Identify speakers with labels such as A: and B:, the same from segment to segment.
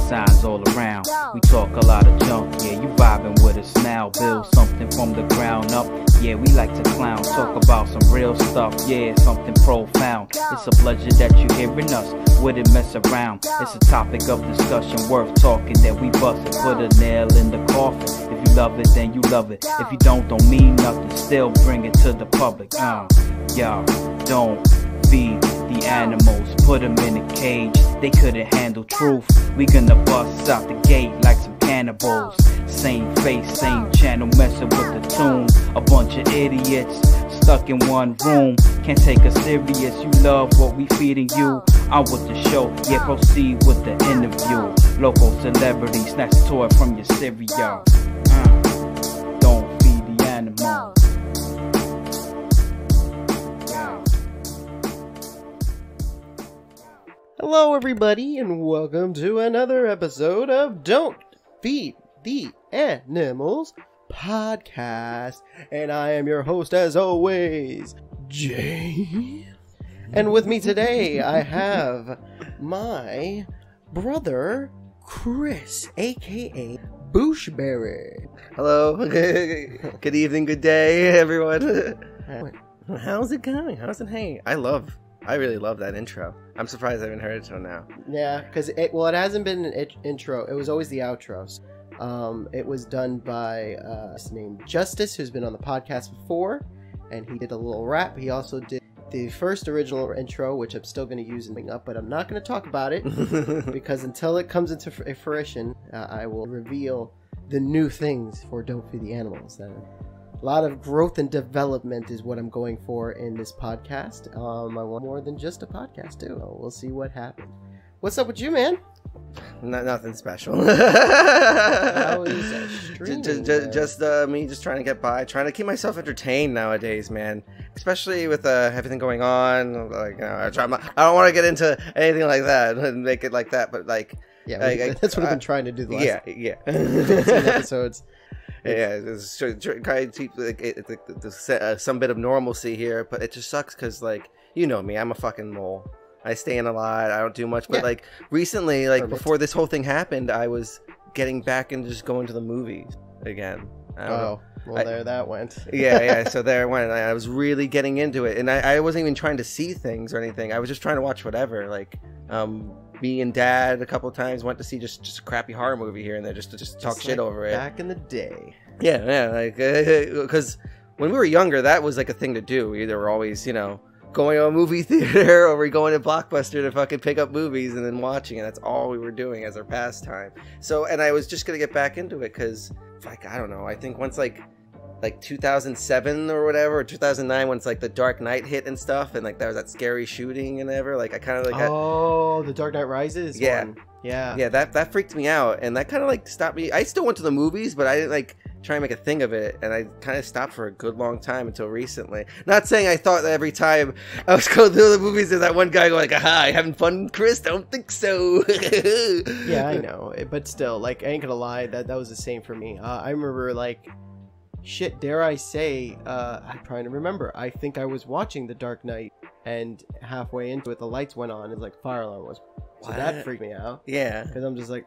A: Signs all around. We talk a lot of junk, yeah, you vibing with us now. Build something from the ground up, yeah, we like to clown. Talk about some real stuff, yeah, something profound. It's a pleasure that you're hearing us, wouldn't mess around. It's a topic of discussion worth talking, that we bust and put a nail in the coffin. If you love it, then you love it. If you don't mean nothing, still bring it to the public. Y'all, don't feed the animals, put them in a cage, they couldn't handle truth. We gonna bust out the gate like some cannibals. Same face, same channel, messing with the tune. A bunch of idiots stuck in one room, can't take us serious. You love what we feeding you, I'm with the show, yeah, proceed with the interview. Local celebrity, snatch a toy from your cereal. Don't feed the animals.
B: Hello everybody and welcome to another episode of Don't Feed the Animals podcast. And I am your host as always, Jay. And with me today I have my brother Chris, aka Booshberry.
C: Hello, good evening, good day everyone. How's it going? How's it hanging? I really love that intro. I'm surprised I haven't heard it till now.
B: Yeah, because it hasn't been an intro. It was always the outros. It was done by his name Justice, who's been on the podcast before, and he did a little rap. He also did the first original intro, which I'm still going to use and up, but I'm not going to talk about it because until it comes into fruition, I will reveal the new things for Don't Feed the Animals. A lot of growth and development is what I'm going for in this podcast. I want more than just a podcast too. We'll see what happens. What's up with you, man?
C: Nothing special.
B: How is streaming,
C: just me just trying to get by, trying to keep myself entertained nowadays, man. Especially with everything going on. Like, I don't want to get into anything like that and make it like that, but like,
B: yeah, that's what I've been trying to do the last 15 episodes.
C: Yeah, it's trying to keep like, some bit of normalcy here, but it just sucks because, like, you know me, I'm a fucking mole. I stay in a lot, I don't do much, but like recently, like before this whole thing happened, I was getting back into just going to the movies again.
B: Well, there that went.
C: yeah, so there it went. I was really getting into it, and I wasn't even trying to see things or anything. I was just trying to watch whatever, like, me and Dad a couple of times went to see just a crappy horror movie here and there, just to talk shit over it.
B: Back in the day.
C: Yeah, like, because when we were younger, that was like a thing to do. We either were always, going to a movie theater or we're going to Blockbuster to fucking pick up movies and then watching, and that's all we were doing as our pastime. So, and I was just gonna get back into it because, like, I don't know, I think once like 2007 or whatever, or 2009, once like the Dark Knight hit and stuff, and like there was that scary shooting and ever, like I kind of like
B: the Dark Knight Rises one. Yeah,
C: that freaked me out, and that kind of like stopped me. I still went to the movies, but I didn't like try and make a thing of it, and I kind of stopped for a good long time until recently. Not saying I thought that every time I was going through the movies there's that one guy going like, aha, having fun, Chris? Don't think so.
B: Yeah, I know, but still, like, I ain't gonna lie, that was the same for me. I remember, like, shit, dare I say, I'm trying to remember, I think I was watching The Dark Knight, and halfway into it the lights went on and like fire alarm was, so that freaked me out.
C: Yeah,
B: because I'm just like,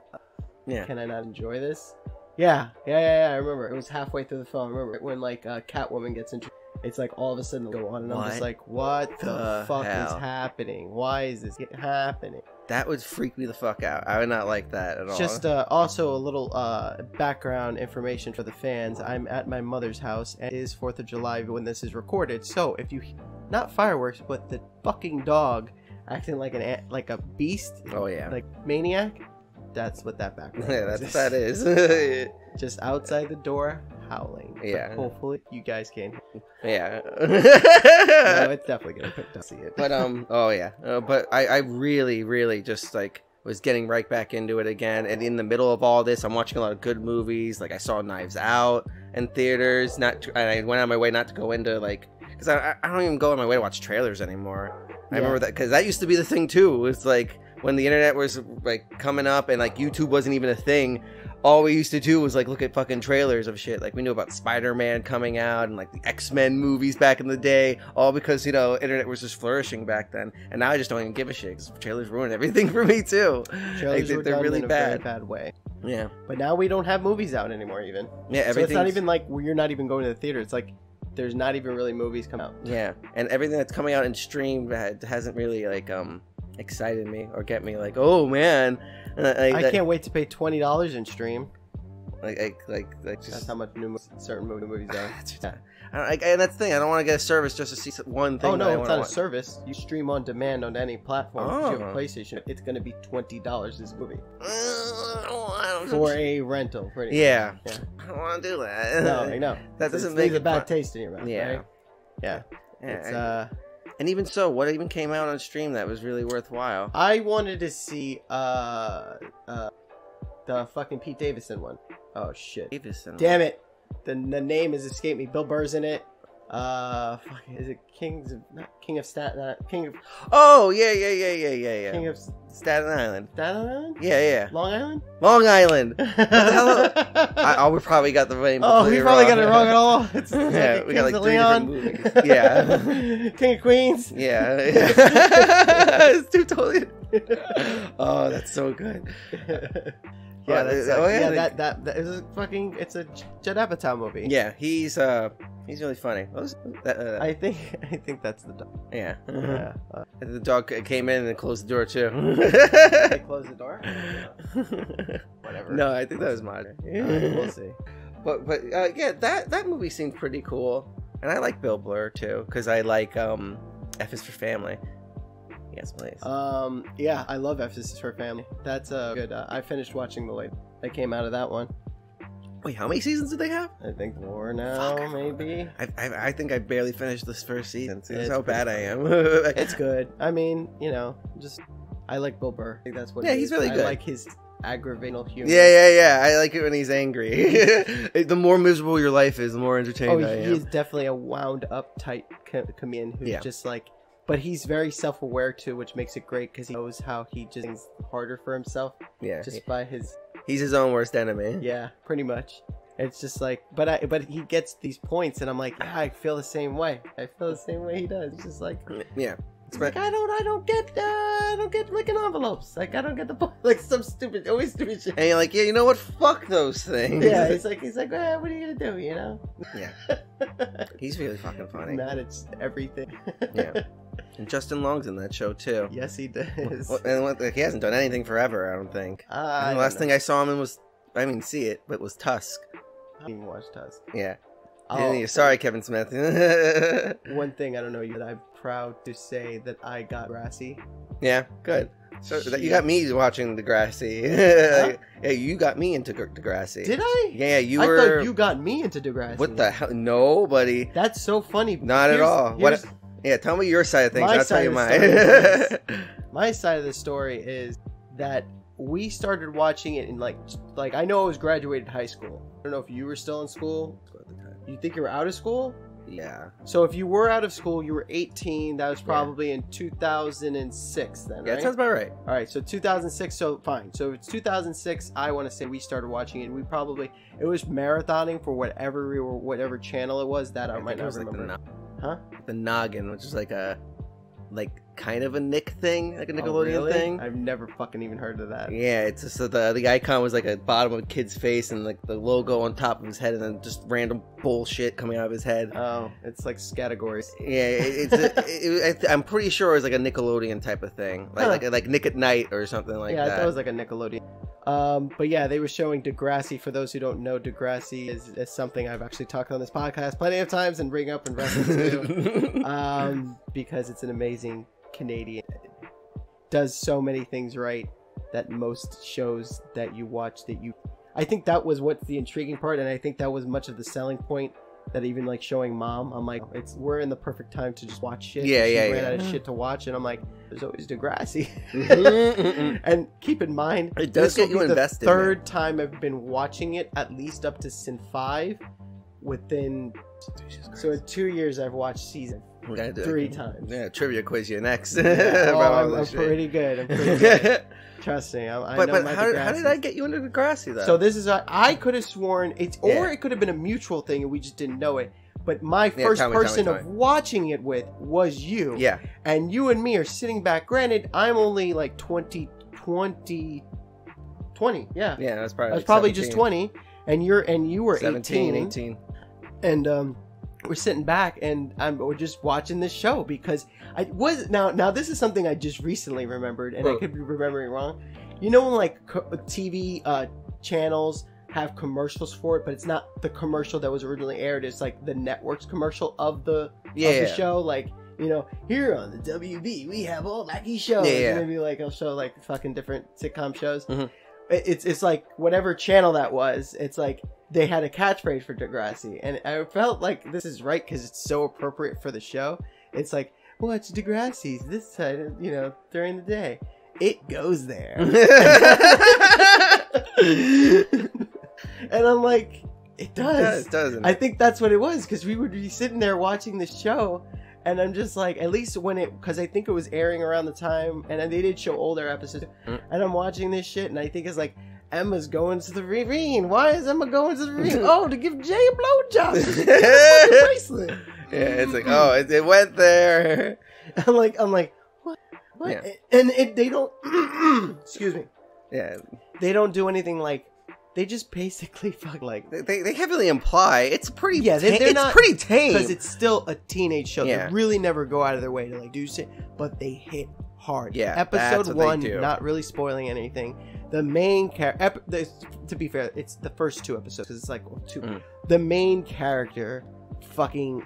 B: can I not enjoy this? Yeah, I remember it was halfway through the film. I remember when like Catwoman gets into, it's like all of a sudden go on, and I'm just like, what the fuck is happening? Why is this happening?
C: That would freak me the fuck out. I would not like that at all.
B: Just also a little background information for the fans. I'm at my mother's house, and it is 4th of July when this is recorded. So if you, not fireworks, but the fucking dog acting like like a beast.
C: Oh yeah,
B: like maniac. That's what that background
C: is. Yeah, that is.
B: Just outside the door, howling.
C: Yeah.
B: Hopefully you guys can.
C: Yeah.
B: No, it's definitely gonna pick up. See it.
C: But oh yeah. But I really really just like was getting right back into it again, and in the middle of all this I'm watching a lot of good movies. Like I saw Knives Out in theaters, and I went on my way not to go into like, because I don't even go on my way to watch trailers anymore. I remember that, because that used to be the thing too. It was like when the internet was like coming up and like YouTube wasn't even a thing, all we used to do was like look at fucking trailers of shit. Like we knew about Spider-Man coming out and like the X-Men movies back in the day, all because, you know, internet was just flourishing back then. And now I just don't even give a shit because trailers ruin everything for me too.
B: Trailers
C: like,
B: were
C: they're
B: done
C: really
B: in a
C: bad.
B: very bad way.
C: Yeah.
B: But now we don't have movies out anymore even.
C: Yeah,
B: So
C: everything.
B: it's not even like you're not even going to the theater. It's like there's not even really movies coming out.
C: Yeah, and everything that's coming out in stream hasn't really like excited me or get me like, oh man,
B: I can't wait to pay $20 in stream.
C: Like
B: That's
C: just
B: how much certain movies are.
C: yeah. And that's the thing. I don't want to get a service just to see one thing.
B: Oh no,
C: that I
B: it's
C: wanna
B: not a
C: watch.
B: service. You stream on demand on any platform. If you have a
C: Oh.
B: PlayStation, it's going to be $20 this movie
C: I don't
B: for a rental. Pretty
C: yeah.
B: much.
C: I don't want to do that.
B: No, I know.
C: That doesn't
B: It
C: make
B: leaves a
C: it
B: bad
C: fun.
B: taste in your mouth.
C: Yeah.
B: Right? Yeah.
C: Yeah,
B: It's
C: and even so, what even came out on stream that was really worthwhile?
B: I wanted to see the fucking Pete Davidson one. Oh shit.
C: Davison.
B: Damn it. The name has escaped me. Bill Burr's in it. Fuck, is it King of Staten
C: Oh yeah.
B: King of
C: Staten Island.
B: Staten Island?
C: Yeah.
B: Long Island?
C: Long Island. We probably got the name.
B: Oh, we
C: completely
B: probably got
C: wrong.
B: it wrong at all. It's
C: Yeah,
B: like
C: we got like
B: Kings of
C: 3
B: Leon.
C: different movies. Yeah.
B: King of Queens.
C: Yeah. It's too totally. Oh, that's so good.
B: Yeah, that's,
C: Oh, yeah,
B: yeah,
C: they-
B: that is a fucking. It's a Judd Apatow movie.
C: Yeah, he's really funny. What was that,
B: I think that's the dog.
C: yeah.
B: Yeah.
C: The dog came in and closed the door too.
B: They close the door. Whatever.
C: No, I think that was mine.
B: We'll see.
C: But yeah, that movie seemed pretty cool, and I like Bill Burr too because I like F is for Family. Yes, please.
B: Yeah, I love F is for Family. That's good. I finished watching the late that came out of that one.
C: Wait, how many seasons do they have?
B: I think 4 now,
C: Fuck.
B: maybe.
C: I think I barely finished this first season. See, that's
B: It's
C: how bad I am.
B: It's good. I mean, you know, just I like Bill Burr. I think that's what.
C: Yeah,
B: it
C: he's
B: is.
C: really good.
B: I like his aggravating humor.
C: Yeah. I like it when he's angry. The more miserable your life is, the more
B: Oh,
C: entertained
B: he
C: I am.
B: is definitely a wound up type comedian who's
C: Yeah.
B: just like, but he's very self aware too, which makes it great because he knows how he just things harder for himself
C: Yeah,
B: just by his.
C: he's his own worst enemy.
B: Yeah, pretty much. It's just like, but he gets these points, and I'm like, yeah, I feel the same way. I feel the same way he does. It's just like,
C: Yeah.
B: it's like I don't get licking envelopes. Like I don't get the like some always stupid shit.
C: And you're like, yeah, you know what? Fuck those things.
B: Yeah, he's like, what are you gonna do? You know?
C: Yeah. He's really fucking funny.
B: Mad at everything.
C: Yeah. And Justin Long's in that show too.
B: Yes, he does.
C: He hasn't done anything forever, I don't think. The last thing I saw him in was, I mean, see it, but was Tusk.
B: I didn't even watch Tusk.
C: Yeah.
B: Oh,
C: Sorry, Kevin Smith.
B: one thing I don't know, but I'm proud to say that I got Grassy.
C: Yeah, good. So you got me watching Degrassi.
B: Huh?
C: Yeah, you got me into Degrassi.
B: Did I?
C: Yeah, you
B: I
C: were.
B: thought you got me into Degrassi.
C: What the hell? No, buddy.
B: That's so funny.
C: Not at all.
B: here's-
C: Yeah, tell me your side of things.
B: My
C: I'll tell
B: side
C: you
B: of
C: mine.
B: the My side of the story is that we started watching it in like I know I was graduated high school. I don't know if you were still in school. You think you were out of school?
C: Yeah.
B: So if you were out of school, you were 18. That was probably in 2006 then,
C: Yeah,
B: right?
C: that sounds about right.
B: All right, so 2006. So fine. So it's 2006. I want to say we started watching it. It was marathoning for whatever channel it was that I might
C: think it
B: not
C: was like
B: remember.
C: the,
B: Huh?
C: the Noggin, which is like a kind of a Nick thing, like a Nickelodeon
B: Oh, really?
C: thing.
B: I've never fucking even heard of that.
C: Yeah, it's just the icon was like a bottom of a kid's face and like the logo on top of his head and then just random bullshit coming out of his head.
B: Oh, it's like categories.
C: Yeah, I'm pretty sure it was like a Nickelodeon type of thing, like Nick at Night or something like
B: Yeah, I
C: that.
B: thought it was like a Nickelodeon. But yeah, they were showing Degrassi. For those who don't know, Degrassi is something I've actually talked on this podcast plenty of times and bring up and reference to. Because it's an amazing Canadian. Does so many things right that most shows that you watch that you I think that was what's the intriguing part, and I think that was much of the selling point. That even like showing Mom, I'm like, we're in the perfect time to just watch shit.
C: Yeah,
B: she ran out of shit to watch, and I'm like, there's always Degrassi. And keep in mind,
C: it does get you invested.
B: The third time I've been watching it, at least up to season 5, within. So in 2 years, I've watched season 3 times.
C: Yeah, trivia quiz you next.
B: Yeah, I'm pretty good. I'm pretty good. Trust me. But
C: how did I get you into Degrassi though?
B: So this is I could have sworn or it could have been a mutual thing and we just didn't know it. But my first person of watching it with was you.
C: Yeah.
B: And you and me are sitting back. Granted, I'm only like 20. Yeah.
C: Yeah, that's probably.
B: I was probably just 20, and you were
C: 17, 18.
B: And we're sitting back and we're just watching this show because I was now this is something I just recently remembered and I could be remembering wrong. You know when like TV channels have commercials for it, but it's not the commercial that was originally aired. It's like the network's commercial of the show. Like, you know, here on the WB we have all wacky shows.
C: Yeah.
B: Maybe like I'll show like fucking different sitcom shows. Mm-hmm. It's like whatever channel that was. It's like they had a catchphrase for Degrassi, and I felt like this is right because it's so appropriate for the show. It's like, watch Degrassi's this side, you know, during the day. It goes there. And I'm like, it does.
C: It doesn't.
B: I think that's what it was because we would be sitting there watching this show. And I'm just like, at least when because I think it was airing around the time, and they did show older episodes. And I'm watching this shit, and I think it's like, Emma's going to the ravine. Why is Emma going to the ravine? Oh, to give Jay a blowjob. Bracelet.
C: Yeah, it's like, oh, it went there.
B: I'm like, what?
C: Yeah.
B: And they don't. Excuse me.
C: Yeah.
B: They don't do anything like. They just basically fuck like
C: they heavily imply it's pretty.
B: Yeah, they're not,
C: pretty tame
B: because it's still a teenage show.
C: Yeah.
B: They really never go out of their way to like do shit, but they hit hard.
C: Yeah,
B: episode 1, not really spoiling anything. The main character, to be fair, it's the first 2 episodes because it's like 2. The main character, fucking,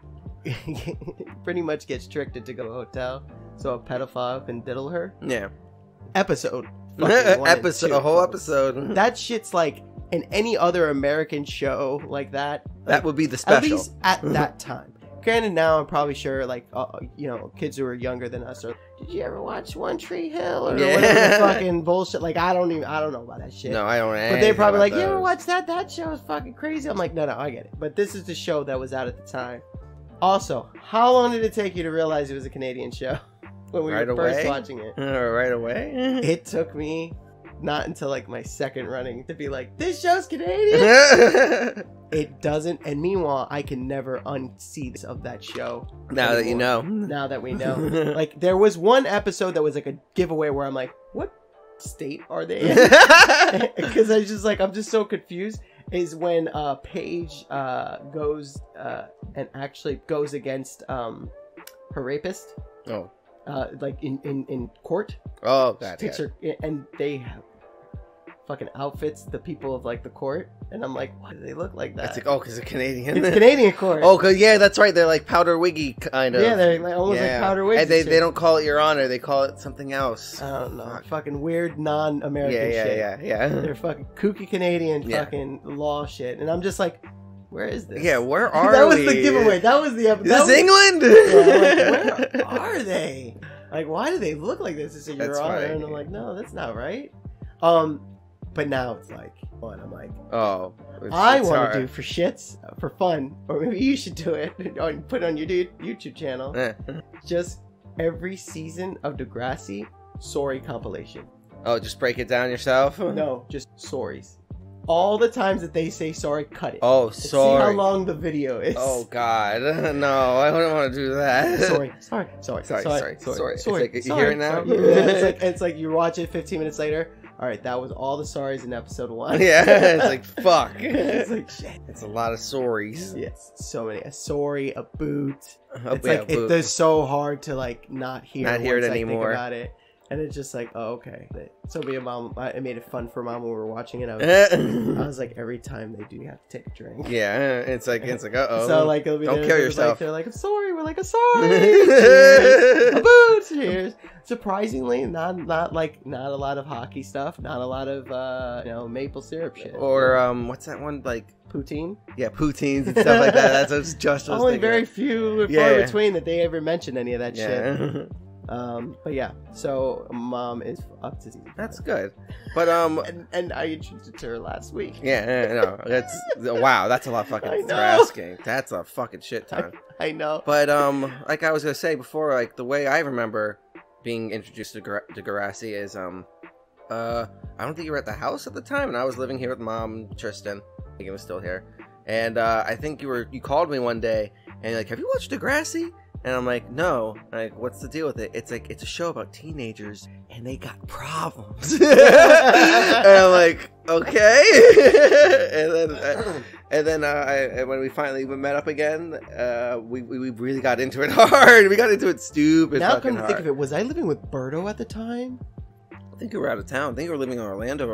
B: pretty much gets tricked to go to a hotel so a pedophile can diddle her.
C: Yeah.
B: Episode.
C: A whole episode.
B: That shit's like. In any other American show like that,
C: that would be the special.
B: At least at that time. Granted, now I'm probably sure, like, you know, kids who are younger than us are. Did you ever watch One Tree Hill or whatever fucking bullshit? Like, I don't know about that shit.
C: No, I don't.
B: But they're probably like, you ever watch that? That show is fucking crazy. I'm like, no, I get it. But this is the show that was out at the time. Also, how long did it take you to realize it was a Canadian show when we were first watching it?
C: Right away.
B: It took me. Not until like my second running to be like, this show's Canadian. It doesn't, and meanwhile I can never unsee this of that show.
C: Now that you know.
B: Now that we know. Like there was one episode that was like a giveaway where I'm like, what state are they in? Because I just like, I'm just so confused. Is when Paige goes and actually goes against her rapist.
C: Oh.
B: Like in court.
C: Oh, God.
B: Takes her, and they have fucking outfits the people of like the court, and I'm like, why do they look like that?
C: It's like, oh, because they're Canadian.
B: It's Canadian court.
C: Oh, cause yeah, that's right. They're like powder wiggy kind of.
B: Yeah, they're like almost like powder wiggy.
C: And they don't call it Your Honor. They call it something else.
B: I don't know. Fucking weird non-American shit.
C: Yeah.
B: They're fucking kooky Canadian fucking law shit, and I'm just like, where is this?
C: Yeah, where are
B: that
C: we?
B: was the giveaway. That was the episode.
C: Is this England?
B: Yeah, like, where are they? Like, why do they look like this? It's a Your Honor, and I'm like, no, that's not right. But now it's like, what? I'm like, I want to do for shits, for fun, or maybe you should do it and put it on your YouTube channel. Just every season of Degrassi, sorry compilation.
C: Oh, just break it down yourself?
B: No, just sorries. All the times that they say sorry, cut it.
C: Oh, sorry.
B: See how long the video is.
C: Oh, God. No, I don't want to do that.
B: Sorry.
C: It's like, you hear it now?
B: Yeah, it's like you watch it 15 minutes later. All right, that was all the sorries in episode 1.
C: Yeah, it's like, fuck.
B: It's like, shit.
C: It's a lot of sorries.
B: Yes, so many. A sorry, a boot.
C: It's
B: like, it's so hard to, like, not hear
C: it anymore.
B: Think about it. And it's just like, oh, okay. So me and Mom, I made it fun for Mom when we were watching it. I was like, every time they do, you have to take a drink.
C: Yeah, it's like, uh-oh.
B: So, like, it'll be
C: don't kill yourself.
B: Like, they're like, I'm sorry. We're we're like, a sorry. Cheers. A boo. Cheers. Surprisingly, not a lot of hockey stuff, not a lot of maple syrup shit.
C: Or what's that one, like
B: poutine?
C: Yeah, poutines and stuff like that. That's what just was
B: only very few and far between that they ever mention any of that shit. But yeah, so Mom is up to season.
C: That's good. But
B: and I introduced it to her last week.
C: Yeah, no, that's wow, that's a lot fucking for asking. That's a fucking shit ton.
B: I know.
C: But like I was gonna say before, like the way I remember being introduced to Degrassi is I don't think you were at the house at the time, and I was living here with Mom, Tristan. I think it was still here, and I think you called me one day and you're like, have you watched Degrassi? And I'm like, no. I'm like, what's the deal with it? It's like, it's a show about teenagers and they got problems. And I'm like, okay. and then when we finally met up again, we really got into it hard. We got into it stupid.
B: Now come to think of it, was I living with Berto at the time?
C: I think you were out of town. I think you were living in Orlando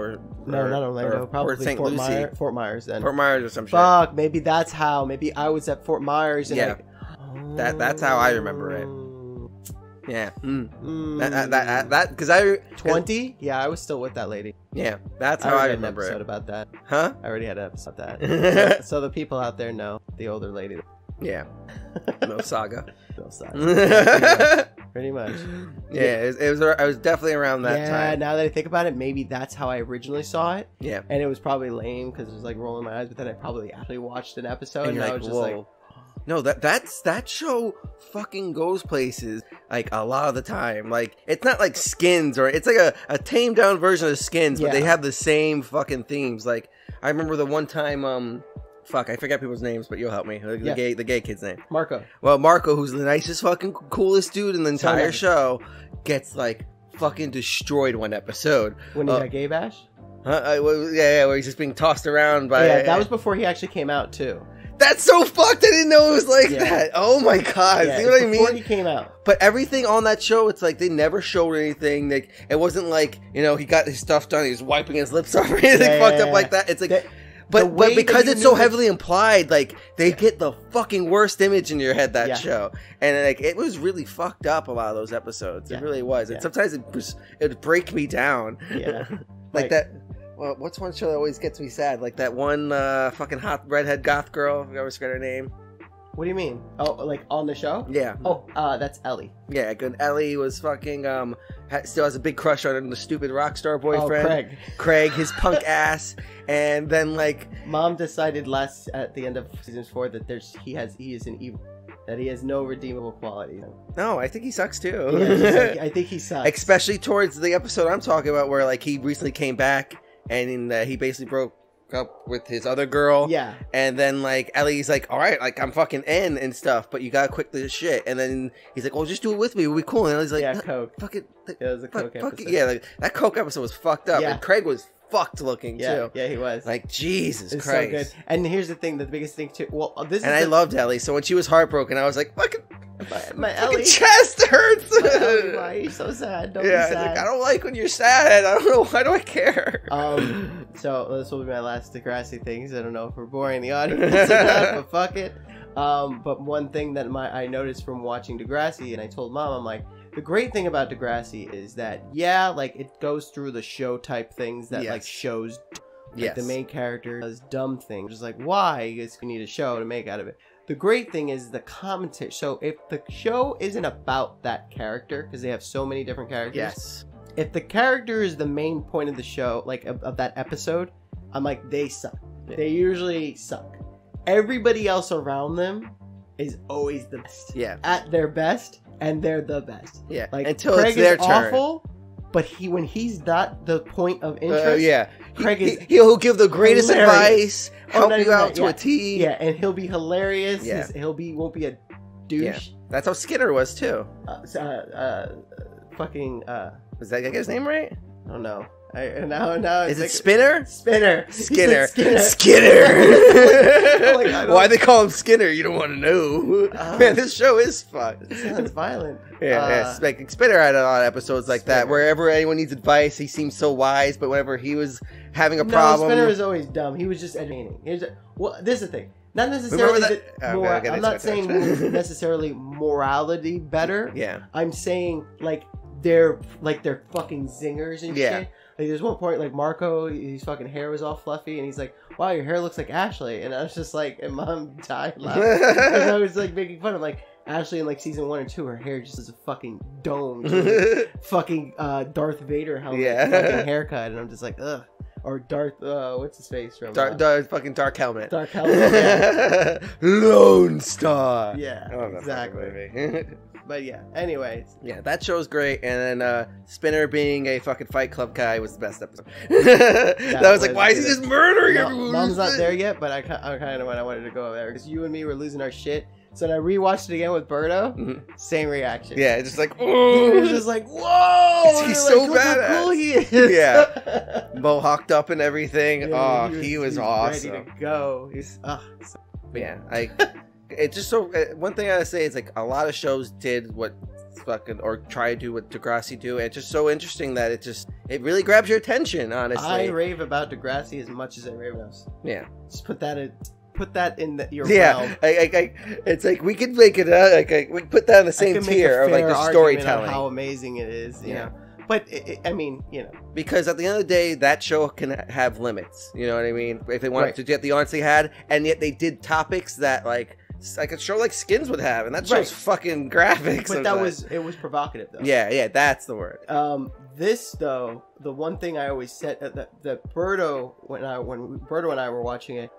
B: no, not Orlando. Probably
C: St. Lucie.
B: Fort Myers then.
C: Fort Myers or some shit.
B: Fuck, maybe that's how. Maybe I was at Fort Myers and
C: that's how I remember it. Yeah. That because I
B: 20. Yeah, I was still with that lady.
C: Yeah, that's how I remember
B: it.
C: About
B: that.
C: Huh?
B: I already had an episode about that. so the people out there know the older lady.
C: Yeah. No saga.
B: No saga. Pretty much.
C: Yeah, it was. I was definitely around that time.
B: Yeah. Now that I think about it, maybe that's how I originally saw it.
C: Yeah.
B: And it was probably lame because it was like rolling my eyes, but then I probably actually watched an episode and I was just
C: whoa. No, that show fucking goes places like a lot of the time. Like it's not like Skins or it's like a tamed down version of Skins, but they have the same fucking themes. Like I remember the one time, fuck, I forget people's names, but you'll help me. The gay kid's name.
B: Marco.
C: Well, Marco, who's the nicest fucking coolest dude in the entire show, gets like fucking destroyed one episode.
B: When he got gay bash?
C: Where he's just being tossed around by.
B: Yeah, that was before he actually came out too.
C: That's so fucked. I didn't know it was like that. Oh my god.
B: Yeah,
C: see what I mean?
B: Before he came out.
C: But everything on that show, it's like they never showed anything. Like it wasn't like, he got his stuff done, he was wiping his lips off or anything fucked up like that. It's like but because it's so heavily implied, like they get the fucking worst image in your head that show. And like it was really fucked up a lot of those episodes. It really was. And sometimes it would break me down.
B: Yeah.
C: like that. Well, what's one show that always gets me sad? Like that one fucking hot redhead goth girl. I always forget her name.
B: What do you mean? Oh, like on the show?
C: Yeah.
B: Oh, that's Ellie.
C: Yeah, good. Ellie was fucking still has a big crush on the stupid rock star boyfriend.
B: Oh,
C: Craig, his punk ass. And then like
B: Mom decided at the end of season 4 that he is an evil. That he has no redeemable quality.
C: No, I think he sucks too.
B: Yeah, I think he sucks.
C: Especially towards the episode I'm talking about where like he recently came back and he basically broke up with his other girl.
B: Yeah.
C: And then like Ellie's like, all right, like I'm fucking in and stuff, but you gotta quit this shit. And then he's like, well, just do it with me. We'll be cool. And Ellie's like,
B: yeah, Coke.
C: Fuck it.
B: It was a Coke episode.
C: Yeah, like, that Coke episode was fucked up.
B: Yeah.
C: And Craig was fucked looking too.
B: Yeah, he was.
C: Like Jesus
B: it's
C: Christ.
B: So good. And here's the thing, the biggest thing too. Well,
C: I loved Ellie. So when she was heartbroken, I was like, fucking
B: my Ellie
C: chest hurts.
B: Ellie, why are you so sad? Don't be sad.
C: Like, I don't like when you're sad. I don't know. Why do I care?
B: So this will be my last Degrassi things. I don't know if we're boring the audience or not, but fuck it. But one thing that I noticed from watching Degrassi, and I told Mom, I'm like, the great thing about Degrassi is that, like it goes through the show type things that like shows. Like the main character does dumb things. Just like, why? You guys need a show to make out of it. The great thing is the commentary. So if the show isn't about that character, because they have so many different characters. If the character is the main point of the show, like of that episode, I'm like, they suck. They usually suck. Everybody else around them is always the best. Yeah. At their best, and they're the best.
C: Yeah.
B: Like
C: until
B: Craig
C: it's their
B: is
C: turn.
B: Awful, but when he's not the point of interest, Craig
C: he'll give the greatest advice, help you out to a T.
B: Yeah, and he'll be hilarious.
C: Yeah.
B: Won't be a douche.
C: Yeah. That's how Skinner was too.
B: Fucking.
C: Was that I get his name right?
B: I don't know. Now
C: is it like, Spinner?
B: Skinner.
C: Why they call him Skinner? You don't want to know. Man, this show is fucked.
B: It sounds violent.
C: Like Spinner had a lot of episodes like that. Wherever anyone needs advice, he seems so wise. But whenever he was having a problem,
B: Spinner was always dumb. He was just entertaining. This is the thing. Not necessarily
C: that?
B: I'm not saying necessarily morality better.
C: Yeah.
B: I'm saying like they're fucking zingers and shit. Like there's one point like Marco, his fucking hair was all fluffy and he's like, "Wow, your hair looks like Ashley," and I was just like, and Mom died laughing because I was like making fun of like Ashley in like season 1 and 2. Her hair just is a fucking dome, fucking Darth Vader helmet, fucking haircut, and I'm just like, ugh. Or Darth, what's his face from?
C: Fucking Dark Helmet.
B: Dark Helmet. Yeah.
C: Lone Star.
B: Yeah,
C: Oh,
B: exactly. But yeah, anyways.
C: Yeah, that show's great. And then Spinner being a fucking Fight Club guy was the best episode. That was like, why is he just murdering everyone?
B: Mom's not there yet, but I kind of wanted to go there because you and me were losing our shit. So when I rewatched it again with Berto, same reaction.
C: Yeah, it's just like,
B: he was just like, whoa!
C: He's so
B: like,
C: badass.
B: Look how cool he is.
C: Yeah, mohawked up and everything.
B: Yeah,
C: he was awesome.
B: Ready to go.
C: It's just so. One thing I gotta say is like a lot of shows did what fucking or try to do what Degrassi do, and it's just so interesting that it really grabs your attention. Honestly,
B: I rave about Degrassi as much as I rave about.
C: Yeah,
B: just put that in your
C: realm. It's like we could make it we can put that in the same tier of like the storytelling.
B: How amazing it is, you know. But I mean, you know,
C: because at the end of the day, that show can have limits. You know what I mean? If they wanted to get the audience they had, and yet they did topics that like a show like Skins would have, and that show's fucking graphic.
B: But it was provocative though.
C: Yeah, that's the word.
B: This though, the one thing I always said that Berto, when Berto and I were watching it,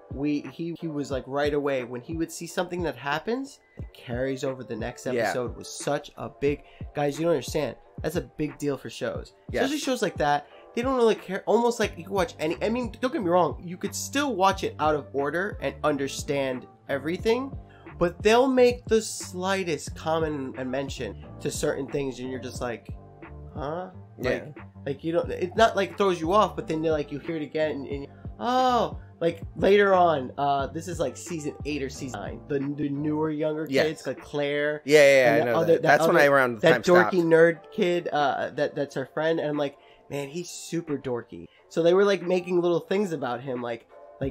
B: he was like right away when he would see something that happens, it carries over the next episode. Was such a big, guys, you don't understand. That's a big deal for shows, especially shows like that. They don't really care. Almost like you can watch any. I mean, don't get me wrong. You could still watch it out of order and understand everything. But they'll make the slightest comment and mention to certain things, and you're just like, huh? Like you don't. It's not like throws you off, but then you hear it again, and oh, like later on. This is like season 8 or season 9. The newer younger kids, like Claire.
C: I know that. That's when I around the time
B: that dorky nerd kid. That's her friend, and I'm like, man, he's super dorky. So they were like making little things about him, like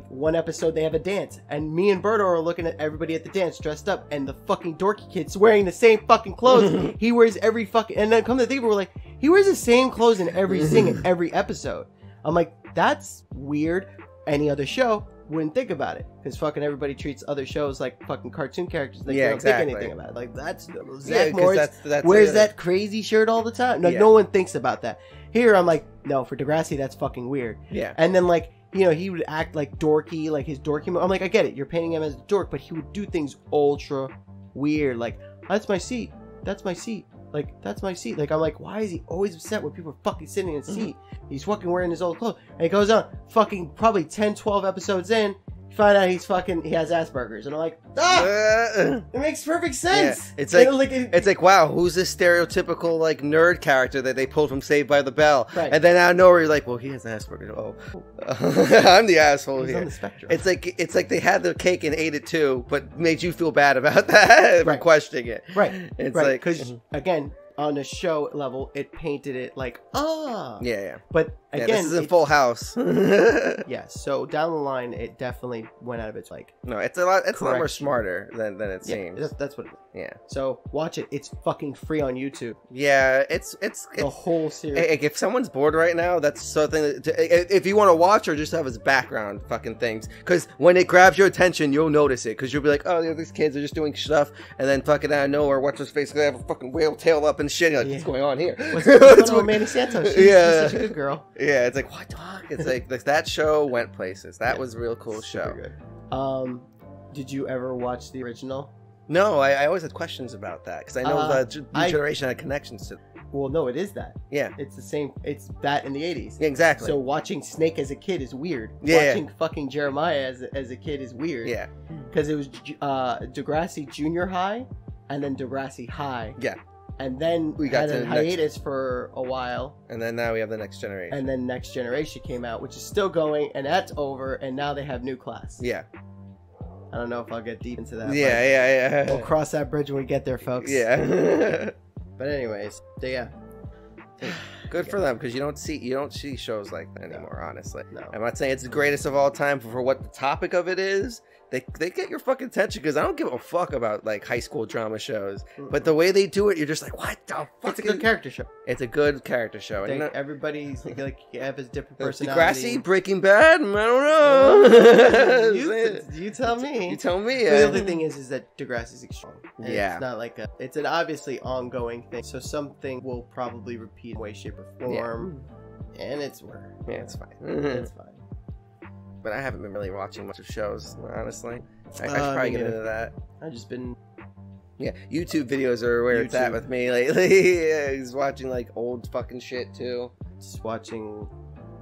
B: one episode they have a dance, and me and Berto are looking at everybody at the dance dressed up, and the fucking dorky kid's wearing the same fucking clothes. He wears every fucking, and then come to think of it, we're like, he wears the same clothes in every every episode. I'm like, that's weird. Any other show wouldn't think about it, because fucking everybody treats other shows like fucking cartoon characters. They don't think anything about it. Like that's Zach Morris wears that crazy shirt all the time. Like no one thinks about that. Here I'm like, no, for Degrassi that's fucking weird. Yeah. And then like, you know, he would act like dorky, like his dorky. I'm like, I get it, you're painting him as a dork, but he would do things ultra weird, like that's my seat, that's my seat, like that's my seat. Like I'm like, why is he always upset when people are fucking sitting in his seat? He's fucking wearing his old clothes. And it goes on, fucking probably 10-12 episodes in, you find out he has Asperger's, and I'm like, it makes perfect sense.
C: Yeah. It's like, wow, who's this stereotypical like nerd character that they pulled from Saved by the Bell? Right. And then out of nowhere, you're like, well, he has Asperger's. Oh, I'm the asshole here. On the spectrum. It's like they had the cake and ate it too, but made you feel bad about that for questioning it.
B: Right. It's like because again, on the show level, it painted it like, but again,
C: this is a Full House.
B: So down the line, it definitely went out of its like.
C: No, it's a lot more smarter than it seems.
B: That's what. So watch it. It's fucking free on YouTube.
C: Yeah, it's
B: the whole series.
C: If someone's bored right now, that's something. If you want to watch or just have as background fucking things, because when it grabs your attention, you'll notice it. Because you'll be like, oh, these kids are just doing stuff, and then fucking out of nowhere, what's his face? They have a fucking whale tail up and shit. You're like, what's going on here?
B: What's going on with Manny Santos? She's such a good girl.
C: Yeah, it's like, what dog? It's like that show went places. That was a real cool show.
B: Good. Did you ever watch the original?
C: No, I always had questions about that because I know the new generation had connections to.
B: Well, no, it is that.
C: Yeah,
B: it's the same. It's that in the 80s.
C: Yeah, exactly.
B: So watching Snake as a kid is weird.
C: Yeah.
B: Watching fucking Jeremiah as a kid is weird.
C: Yeah.
B: Because it was Degrassi Junior High, and then Degrassi High.
C: Yeah.
B: And then we got a hiatus for a while.
C: And then now we have the Next Generation.
B: And then Next Generation came out, which is still going, and that's over. And now they have new class.
C: Yeah.
B: I don't know if I'll get deep into that.
C: Yeah.
B: We'll cross that bridge when we get there, folks.
C: Yeah.
B: But anyways, yeah.
C: Good for them, because you don't see shows like that anymore. Honestly,
B: no.
C: I'm not saying it's the greatest of all time for what the topic of it is, they get your fucking attention because I don't give a fuck about like high school drama shows, but the way they do it, you're just like, what the fuck?
B: It's a good character show.
C: It's a good character show.
B: Everybody's like have his different
C: Degrassi,
B: personality.
C: Breaking Bad, I don't know.
B: You tell me.
C: You tell me.
B: The other thing is that Degrassi's extreme.
C: Yeah.
B: It's not like it's an obviously ongoing thing. So something will probably repeat in way, shape, or form. Yeah. And it's where.
C: Yeah, it's fine.
B: It's fine.
C: But I haven't been really watching much of shows, honestly. I should probably get into that.
B: I've just been...
C: Yeah, YouTube videos are where it's at with me lately. Yeah, he's watching, like, old fucking shit, too.
B: Just watching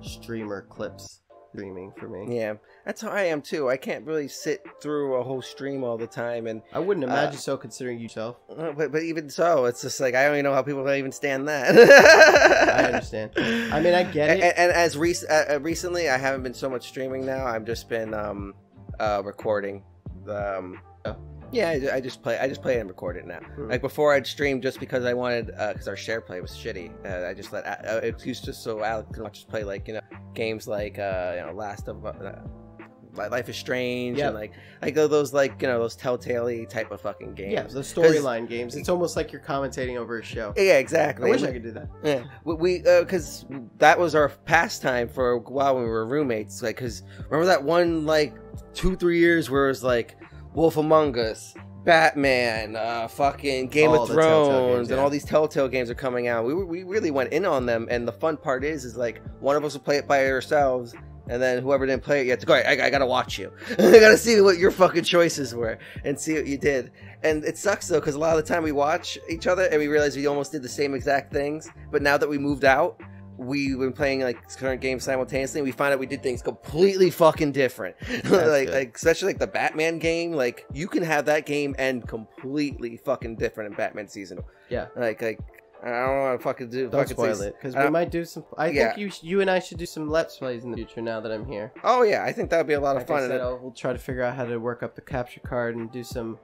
B: streamer clips. Streaming for me.
C: Yeah, that's how I am, too. I can't really sit through a whole stream all the time. And
B: I wouldn't imagine so, considering yourself.
C: But even so, it's just like, I don't even know how people even stand that.
B: I understand. I mean, I get it.
C: And as recently, I haven't been so much streaming now. I've just been recording. Yeah, I just play it and record it now. Like before, I'd stream just because I wanted, because our share play was shitty. I just let excuse just so Alex can just play like games like Last of Life is Strange and like those like those Telltale type of fucking games.
B: Yeah, those storyline games. It's almost like you're commentating over a show.
C: Yeah, exactly.
B: I wish I could do that.
C: Yeah, we because that was our pastime for a while when we were roommates. Like, because remember that one like 2-3 years where it was like Wolf Among Us, Batman, fucking Game of Thrones, and all these Telltale games are coming out. We really went in on them, and the fun part is like one of us will play it by ourselves, and then whoever didn't play it, you have to go, I gotta watch you. I gotta see what your fucking choices were, and see what you did. And it sucks though, because a lot of the time we watch each other, and we realize we almost did the same exact things, but now that we moved out, we've been playing like current games simultaneously, and we find out we did things completely fucking different. like especially like the Batman game, like you can have that game end completely fucking different in Batman season. Yeah. Like I don't want to fucking do.
B: Don't spoil it, because we might do some. I think you and I should do some Let's Plays in the future now that I'm here.
C: Oh yeah, I think that would be a lot of fun.
B: We'll try to figure out how to work up the capture card and do some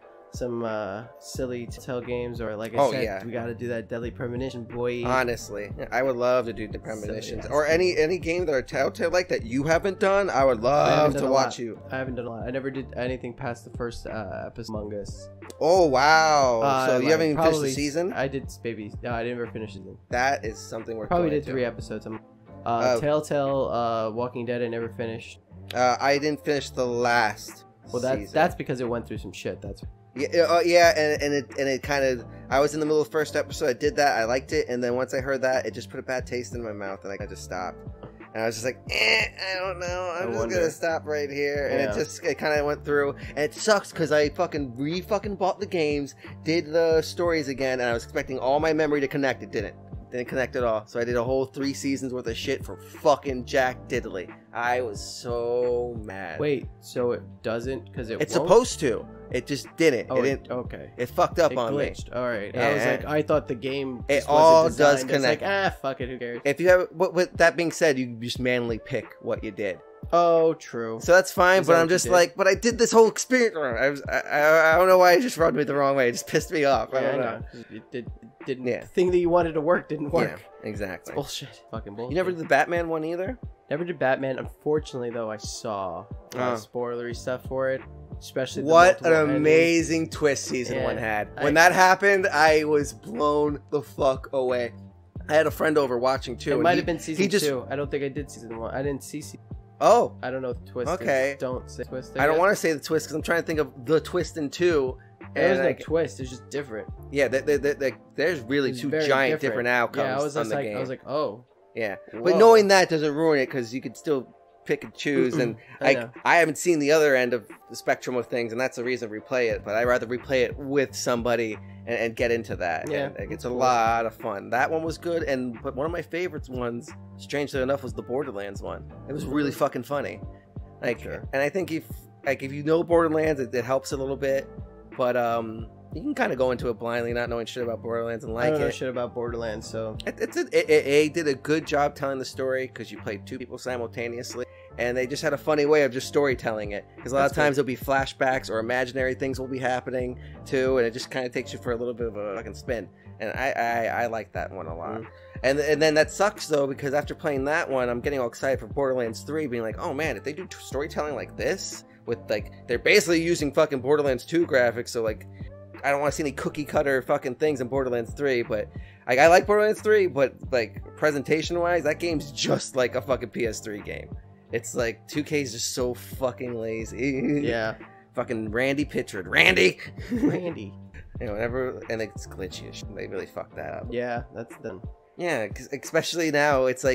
B: silly Telltale games, or like I said, we got to do that Deadly Premonition, boy.
C: Honestly, I would love to do the Premonitions, or any game that are Telltale like that you haven't done. I would love to watch you.
B: I haven't done a lot. I never did anything past the first episode Among Us.
C: Oh wow! So you haven't even finished the season?
B: I did, baby. No, I didn't ever finish it.
C: That is something we're
B: probably did 3 episodes. Telltale, Walking Dead, I never finished.
C: I didn't finish the last.
B: Well, that's because it went through some shit. That's.
C: Yeah, and it kind of. I was in the middle of the first episode. I did that. I liked it, and then once I heard that, it just put a bad taste in my mouth, and I just stopped. And I was just like, I don't know. I'm just gonna stop right here. And it kind of went through, and it sucks because I fucking bought the games, did the stories again, and I was expecting all my memory to connect. It didn't connect at all. So I did a whole 3 seasons worth of shit for fucking Jack Diddley. I was so mad.
B: Wait, so it doesn't? Because
C: it's supposed to. It just didn't.
B: Oh,
C: it didn't.
B: Okay.
C: It fucked up on me.
B: All right. Yeah. I was like, I thought the game.
C: It all does connect.
B: It's like, fuck it. Who cares?
C: If you have, with that being said, you just manually pick what you did.
B: Oh, true.
C: So that's fine, but I'm just like, but I did this whole experience. I don't know why it just rubbed me the wrong way. It just pissed me off. I don't know.
B: It didn't. The thing that you wanted to work didn't work.
C: Yeah, exactly.
B: It's bullshit. Fucking bullshit.
C: You never did the Batman one either?
B: Never did Batman. Unfortunately, though, I saw spoilery stuff for it. Especially
C: what an amazing twist season 1 had. When that happened, I was blown the fuck away. I had a friend over watching too.
B: It might have been season 2. I don't think I did season 1. I didn't see season.
C: Oh,
B: I don't know the twist.
C: Okay,
B: don't say twist.
C: I don't want to say the twist because I'm trying to think of the twist in 2.
B: There's no twist. It's just different.
C: Yeah, there's really 2 giant different outcomes.
B: Yeah, I was
C: on the
B: like,
C: game.
B: I was like, oh.
C: Yeah, but knowing that doesn't ruin it because you could still pick and choose. And I haven't seen the other end of the spectrum of things, and that's the reason I replay it. But I'd rather replay it with somebody and get into that.
B: Yeah,
C: and it's a lot of fun. That one was good, but one of my favorite ones, strangely enough, was the Borderlands one. It was really fucking funny. And I think if you know Borderlands, it helps a little bit. But you can kind of go into it blindly, not knowing shit about Borderlands and like it.
B: I don't know shit about Borderlands, so
C: it did a good job telling the story because you played 2 people simultaneously, and they just had a funny way of just storytelling it. Because a lot of times there'll be flashbacks or imaginary things will be happening too, and it just kind of takes you for a little bit of a fucking spin. And I like that one a lot. And then that sucks though, because after playing that one, I'm getting all excited for Borderlands 3, being like, oh man, if they do storytelling like this, with like they're basically using fucking Borderlands 2 graphics. So like, I don't want to see any cookie cutter fucking things in Borderlands 3, but like, I like Borderlands 3, but like presentation wise, that game's just like a fucking PS3 game. It's like 2K is just so fucking lazy.
B: Yeah.
C: Fucking Randy Pitchford. Randy. You know, whenever, and it's glitchy as shit. They really fucked that up.
B: Yeah, that's them.
C: Yeah, cause especially now, it's the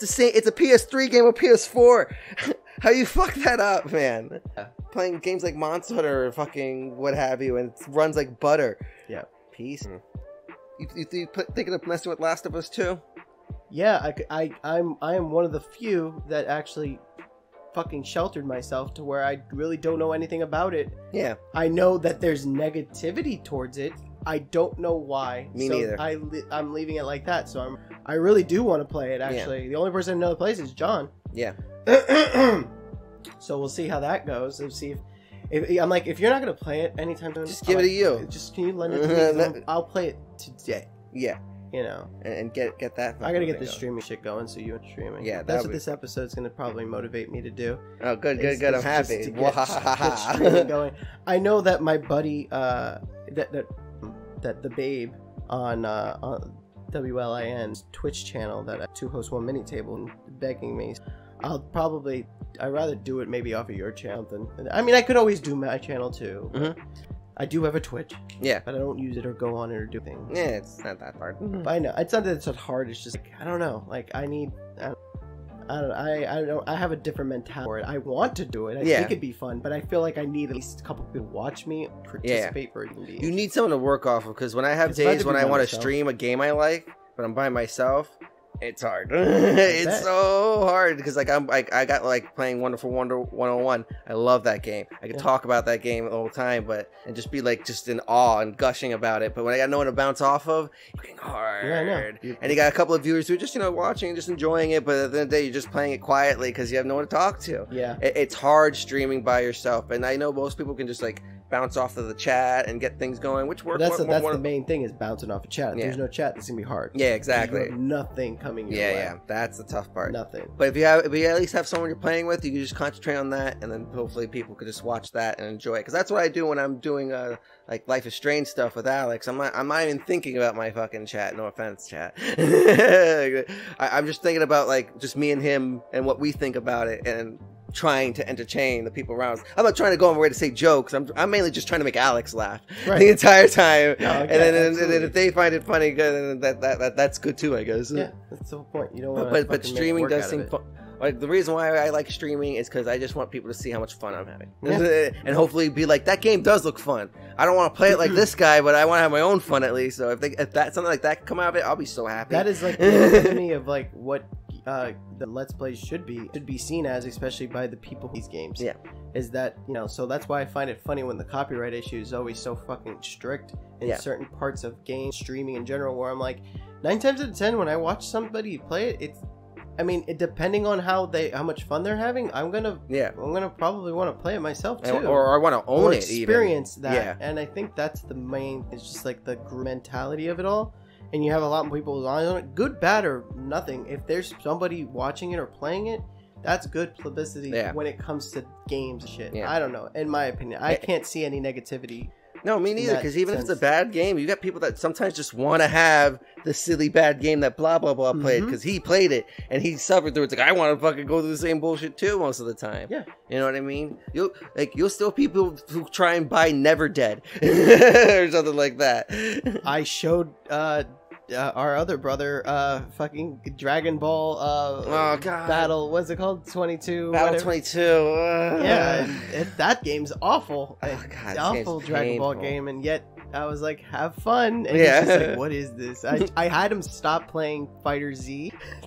C: same. It's a PS3 game with PS4. How you fuck that up, man?
B: Yeah.
C: Playing games like Monster Hunter or fucking what have you, and it runs like butter.
B: Yeah.
C: Peace. You thinking of messing with Last of Us 2?
B: Yeah, I am one of the few that actually fucking sheltered myself to where I really don't know anything about it.
C: Yeah.
B: I know that there's negativity towards it. I don't know why.
C: Me neither.
B: I'm leaving it like that. So I really do want to play it. Actually, the only person I know that plays is John.
C: Yeah.
B: So we'll see how that goes. We'll see if I'm like, if you're not gonna play it anytime soon,
C: just give it to you.
B: Just can you lend it to me? I'll play it today.
C: Yeah.
B: You know,
C: and get that.
B: I gotta get this streaming shit going. So you and streaming.
C: Yeah,
B: that's what this episode's gonna probably motivate me to do.
C: Oh, good. I'm happy.
B: To get streaming going. I know that my buddy, that the babe on WLIN's Twitch channel that I 2 host 1 mini table and begging me. I'd rather do it maybe off of your channel than. I mean, I could always do my channel too.
C: Mm-hmm.
B: I do have a Twitch.
C: Yeah.
B: But I don't use it or go on it or do things.
C: Yeah, it's not that hard.
B: But I know. It's not that it's not hard. It's just like, I don't know. Like, I have a different mentality for it. I want to do it. I think it'd be fun, but I feel like I need at least a couple people watch me participate for it.
C: You need someone to work off of, because when I have days when I want to stream a game I like, but I'm by myself, it's hard. It's so hard because like I got like playing Wonderful Wonder 101. I love that game. I can talk about that game the whole time, and just be like just in awe and gushing about it. But when I got no one to bounce off of, it's fucking hard.
B: Yeah, I know.
C: And you got a couple of viewers who are just watching and just enjoying it, but at the end of the day, you're just playing it quietly because you have no one to talk to.
B: Yeah,
C: it's hard streaming by yourself, and I know most people can just like bounce off of the chat and get things going, which works.
B: That's the main thing, is bouncing off a chat. If there's no chat, it's gonna be hard.
C: Yeah, exactly.
B: Nothing coming your way.
C: Yeah, that's the tough part.
B: Nothing.
C: But if you at least have someone you're playing with, you can just concentrate on that, and then hopefully people could just watch that and enjoy it. Because that's what I do when I'm doing like Life is Strange stuff with Alex. I'm not even thinking about my fucking chat. No offense, chat. I'm just thinking about like just me and him and what we think about it, and trying to entertain the people around us. I'm not trying to go on my way to say jokes. I'm mainly just trying to make Alex laugh the entire time. No, okay, and then if they find it funny, then that's good too, I guess.
B: Yeah, that's the whole point. You don't want
C: but streaming does seem fun. Like, the reason why I like streaming is because I just want people to see how much fun I'm having, and hopefully be like, that game does look fun. I don't want to play it like this guy, but I want to have my own fun at least. So if that something like that can come out of it, I'll be so happy.
B: That is like the epitome of like what the Let's Plays should be seen as, especially by the people who these games.
C: Yeah,
B: is that so that's why I find it funny when the copyright issue is always so fucking strict in certain parts of game streaming in general, where I'm like, 9 times out of 10 when I watch somebody play it, depending on how much fun they're having, I'm gonna probably want to play it myself too,
C: or I want to own it,
B: experience
C: even.
B: that. And I think that's the main. It's just like the mentality of it all. And you have a lot of people on it, good, bad, or nothing. If there's somebody watching it or playing it, that's good publicity when it comes to games and shit. I don't know. In my opinion, I can't see any negativity.
C: No, me neither, because even if it's a bad game, you got people that sometimes just want to have the silly bad game that blah, blah, blah played, because he played it, and he suffered through it. It's like, I want to fucking go through the same bullshit too most of the time. Yeah. You know what I mean? You'll still people who try and buy Never Dead, or something like that. I
B: showed our other brother fucking Dragon Ball battle, what's it called, 22
C: battle whatever. 22
B: that game's awful.
C: God,
B: awful Dragon Ball game, and yet I was like, have fun, and he's just like, what is this? I had him stop playing Fighter Z I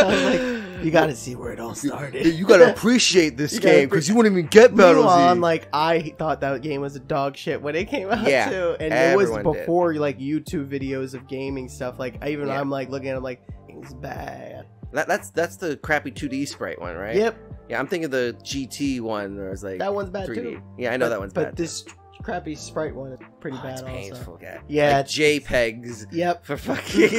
B: was like, you gotta see where it all started.
C: You gotta appreciate this game, because you won't even get Battle Z.
B: I'm like, I thought that game was a dog shit when it came out too, and it was before like YouTube videos of gaming stuff. Like I'm like looking at it, I'm like, it's bad.
C: That's the crappy 2D sprite one, right?
B: Yep.
C: Yeah, I'm thinking the GT one, where it's like
B: that one's bad
C: 3D.
B: too.
C: Yeah, I know that one's bad.
B: But this crappy sprite one is pretty bad.
C: It's painful,
B: also.
C: Yeah, like JPEGs.
B: Yep.
C: For fucking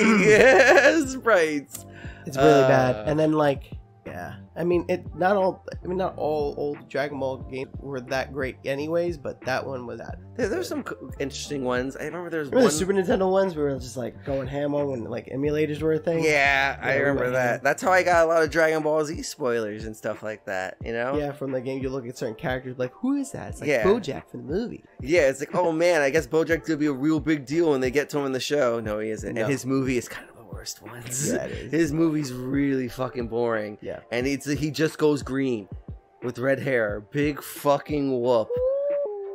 C: sprites.
B: It's really bad. And then like, Yeah, I mean, not all old Dragon Ball games were that great, anyways. But that one was that.
C: There's some interesting ones. I remember
B: Remember the Super Nintendo ones? We were just like going ham on when like emulators were a thing.
C: Yeah, I remember that. That's how I got a lot of Dragon Ball Z spoilers and stuff like that. You know?
B: Yeah, from the game, you look at certain characters, like, who is that? It's like
C: Yeah.
B: BoJack from the movie.
C: Yeah, it's like, oh man, I guess BoJack's gonna be a real big deal when they get to him in the show. No, he isn't.
B: No.
C: And his movie is kind of the worst ones.
B: Yeah, it is.
C: His movie's really fucking boring.
B: Yeah.
C: And he just goes green with red hair. Big fucking whoop.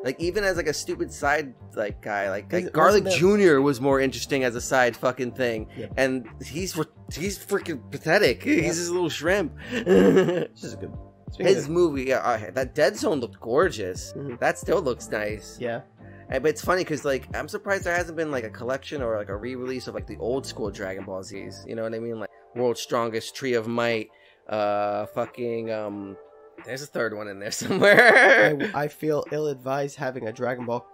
C: Like, even as like a stupid side like guy, like Garlic Jr. was more interesting as a side fucking thing.
B: Yep.
C: And he's freaking pathetic.
B: Yep.
C: He's just a little shrimp.
B: This is a good.
C: His movie, yeah, that Dead Zone looked gorgeous.
B: Mhm.
C: That still looks nice.
B: Yeah.
C: But it's funny because, like, I'm surprised there hasn't been like a collection or like a re-release of like the old school Dragon Ball Z's. You know what I mean? Like World's Strongest, Tree of Might, there's a third one in there somewhere.
B: I feel ill-advised having a Dragon Ball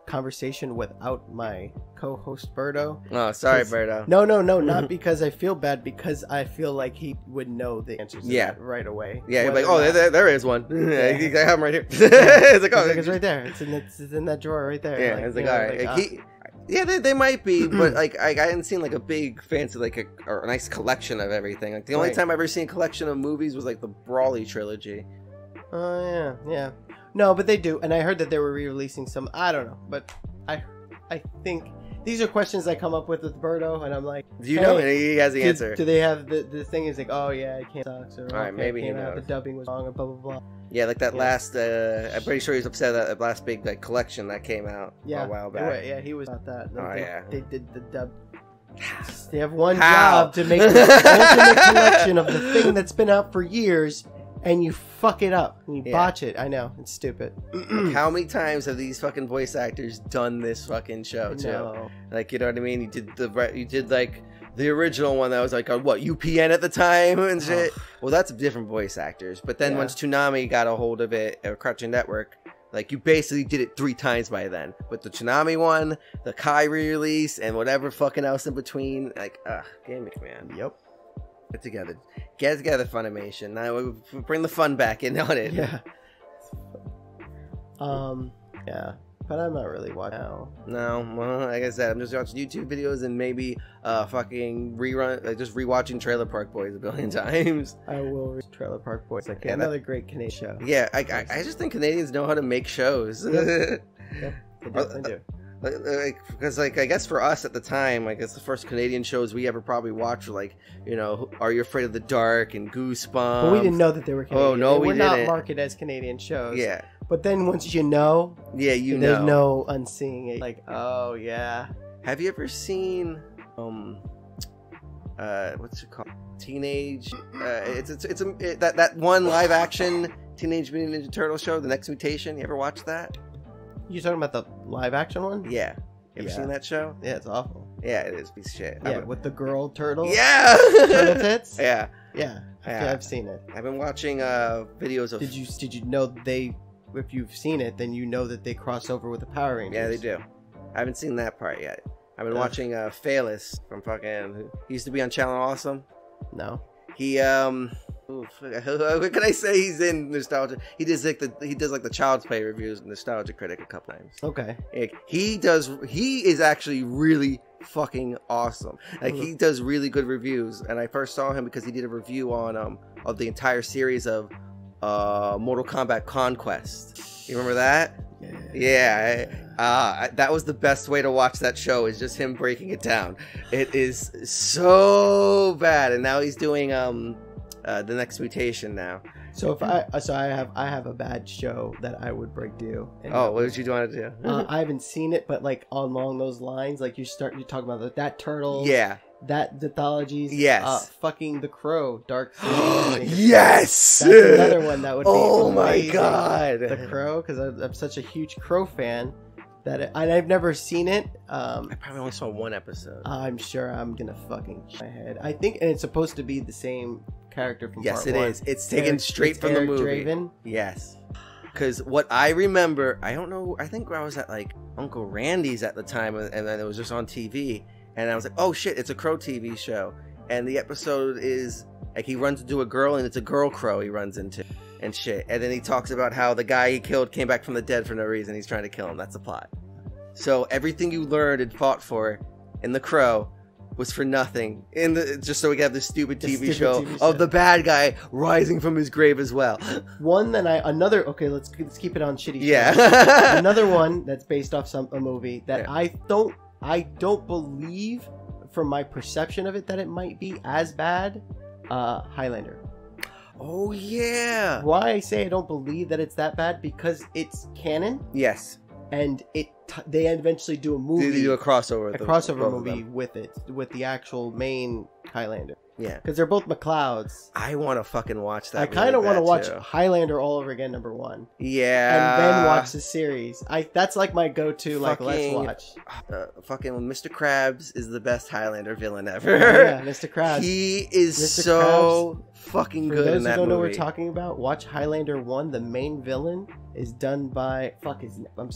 B: conversation without my co-host Birdo.
C: Oh, sorry, Berto.
B: No, not because I feel bad, because I feel like he would know the answers to that right away.
C: Yeah,
B: Whether
C: like, oh,
B: or not-
C: there is one.
B: Yeah.
C: I have him right here. It's like, oh,
B: it's right there. It's in that drawer right there.
C: Yeah,
B: Like,
C: it's like,
B: you know,
C: all right.
B: like,
C: Yeah, they might be, but like I hadn't seen like a big fancy or a nice collection of everything. Like the only
B: Right.
C: time I've ever seen a collection of movies was like the Brawley trilogy.
B: Oh yeah. No, but they do, and I heard that they were re-releasing some. I don't know, but I think these are questions I come up with Birdo, and I'm like,
C: Do you know? And
B: hey,
C: he has the answer.
B: Do they have the thing? Is like, oh yeah, it can't sucks, or
C: All right,
B: okay,
C: maybe
B: it
C: he
B: came out, the
C: knows.
B: dubbing was wrong, or blah blah blah.
C: Yeah, like that
B: Yeah.
C: last. I'm pretty sure he's upset at that last big like collection that came out
B: Yeah,
C: a while
B: they
C: back.
B: were- yeah, he was about that.
C: Oh, yeah.
B: They did the dub. They have one
C: How?
B: job to make the ultimate collection of the thing that's been out for years, and you fuck it up. And you
C: Yeah.
B: botch it. I know, it's stupid.
C: Like, how many times have these fucking voice actors done this fucking show too?
B: No.
C: Like, you know what I mean? You did like the original one that was like on what, UPN at the time and shit. Well, that's different voice actors. But then
B: Yeah.
C: once Toonami got a hold of it, or Cartoon Network, like you basically did it 3 times by then. With the Toonami one, the Kai re-release, and whatever fucking else in between. Like, gimmick, man.
B: Yep.
C: Get together, Funimation. Now we bring the fun back in on it.
B: Yeah. Yeah. But I'm not really watching now.
C: No, well, like I said, I'm just watching YouTube videos and maybe fucking just rewatching Trailer Park Boys a billion times.
B: I will read Trailer Park Boys. Like
C: Yeah,
B: another great Canadian show.
C: Yeah, I just think Canadians know how to make shows.
B: Yep. They do.
C: Because I guess for us at the time, like it's the first Canadian shows we ever probably watched were like, you know, Are You Afraid of the Dark and Goosebumps.
B: But we didn't know that they were Canadian.
C: Oh, no,
B: they
C: we
B: were not
C: didn't.
B: marketed as Canadian shows.
C: Yeah.
B: But then once you know,
C: Yeah, you
B: there's
C: know.
B: no unseeing it. Like, oh yeah.
C: Have you ever seen what's it called? Teenage that one live action Teenage Mutant Ninja Turtle show, The Next Mutation. You ever watch that?
B: You talking about the live action one?
C: Yeah. You ever
B: Yeah.
C: seen that show?
B: Yeah, it's awful.
C: Yeah, it is a piece of shit.
B: Yeah, with the girl turtle.
C: Yeah.
B: Turtle tits.
C: Yeah.
B: Yeah.
C: Yeah.
B: I've seen it.
C: I've been watching videos of.
B: Did you know they? If you've seen it, then you know that they cross over with the Power Rangers.
C: Yeah, they do. I haven't seen that part yet. I've been
B: Ugh.
C: watching Phalis from fucking. He used to be on Channel Awesome.
B: No.
C: He what can I say? He's in Nostalgia. He does like the Child's Play reviews, Nostalgia Critic a couple times.
B: Okay.
C: Like, he is actually really fucking awesome. Like he does really good reviews, and I first saw him because he did a review on of the entire series of Mortal Kombat Conquest. You remember that? Yeah. That was the best way to watch that show, is just him breaking it down. It is so bad, and now he's doing The Next Mutation now.
B: So if I have a bad show that I would break to you. And
C: Oh, what did you want to do?
B: I haven't seen it, but like along those lines, like you talking about that turtle.
C: Yeah.
B: That mythologies.
C: Yes.
B: Fucking the Crow, Dark.
C: Yes.
B: That's another one that would be.
C: Oh my
B: amazing.
C: god.
B: The Crow, because I'm such a huge Crow fan that I've never seen it.
C: I probably only saw one episode.
B: I'm sure I'm gonna fucking shit my head. I think, and it's supposed to be the same character from
C: Yes,
B: part
C: it
B: one.
C: is. It's taken straight
B: it's
C: from
B: Eric
C: the movie.
B: Draven.
C: Yes. Because what I remember, I don't know, I think I was at like Uncle Randy's at the time, and then it was just on TV, and I was like, oh shit, it's a Crow TV show. And the episode is Like he runs into a girl and it's a girl crow he runs into and shit. And then he talks about how the guy he killed came back from the dead for no reason. He's trying to kill him. That's the plot. So everything you learned and fought for in The Crow was for nothing. Just so we can have this stupid TV show of the bad guy rising from his grave as well.
B: One that okay, let's keep it on shitty.
C: Yeah.
B: Another one that's based off a movie that I don't believe, from my perception of it, that it might be as bad. Highlander.
C: Oh yeah.
B: Why I say I don't believe that it's that bad, because it's canon.
C: Yes.
B: And they eventually do a movie.
C: They do a crossover
B: movie with the actual main Highlander.
C: Yeah.
B: Because they're both McLeods.
C: I want to fucking watch that.
B: I kind of want to watch Highlander all over again, #1.
C: Yeah.
B: And then watch the series. That's like my go-to, let's watch.
C: Fucking Mr. Krabs is the best Highlander villain ever.
B: Yeah, Mr. Krabs.
C: He is so fucking good in that movie.
B: For those who don't know what we're talking about, watch Highlander 1. The main villain is done by...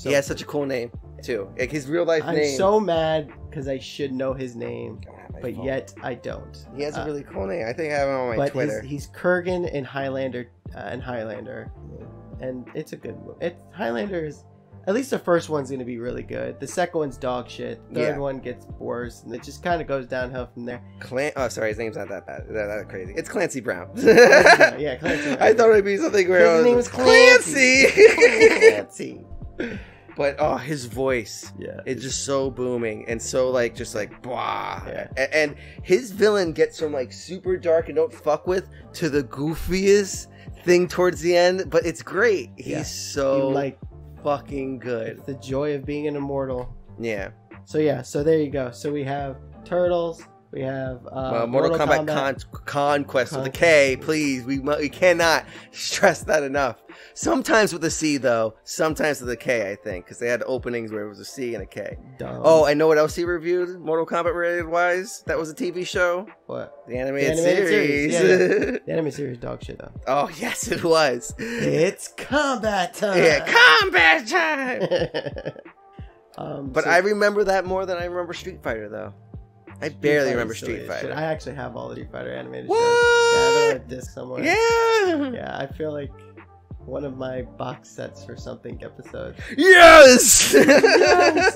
C: He has such a cool name, too. Like his real life name.
B: I'm so mad because I should know his name. But yet I don't.
C: He has a really cool name. I think I have him on my Twitter.
B: He's Kurgan in Highlander, and it's a good movie. Highlander is, at least the first one's gonna be really good. The second one's dog shit. Third one gets worse, and it just kind of goes downhill from there.
C: Oh, sorry, his name's not that bad. That crazy. It's Clancy Brown.
B: Yeah, Clancy Brown.
C: I thought it'd be something where
B: his name was Clancy.
C: Clancy. But his voice, it's just so booming and so just blah. Yeah. And his villain gets from super dark and don't fuck with to the goofiest thing towards the end, but it's great. He's so fucking good.
B: It's the joy of being an immortal.
C: Yeah.
B: So there you go. So we have Turtles. We have
C: Mortal Kombat Conquest with a K. Please, we cannot stress that enough. Sometimes with a C though, sometimes with a K. I think because they had openings where it was a C and a K.
B: Dumb.
C: Oh, I know what else he reviewed, Mortal Kombat related wise. That was a TV show.
B: What?
C: The animated series.
B: Yeah. The animated series dog shit though.
C: Oh yes, it was.
B: It's combat time.
C: Yeah, combat time. But I remember that more than I remember Street Fighter though. I barely remember Street Fighter.
B: I actually have all the Street Fighter animated
C: shows.
B: Yeah, I have it on a disc somewhere.
C: Yeah.
B: Yeah, I feel like one of my box sets for something episodes.
C: Yes.
B: Yes.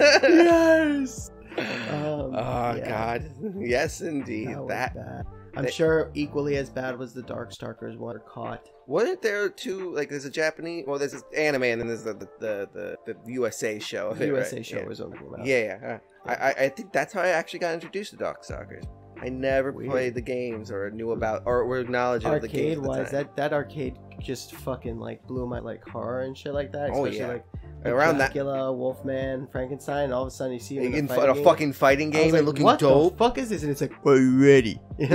C: God. Yes, indeed. That
B: bad. I'm sure equally as bad was the Darkstalkers one caught.
C: Wasn't there two? There's a Japanese. Well, there's this anime, and then there's the USA show.
B: The USA show was on the
C: Yeah. I think that's how I actually got introduced to Darkstalkers. I never played the games or knew about or were knowledgeable of the games.
B: Arcade-wise, that arcade just fucking blew my horror and shit like that. Especially
C: around
B: Dracula, Wolfman, Frankenstein, and all of a sudden you see him
C: in a fucking fighting game and looking
B: what
C: dope.
B: What the fuck is this? And it's like, are you ready?
C: Yeah.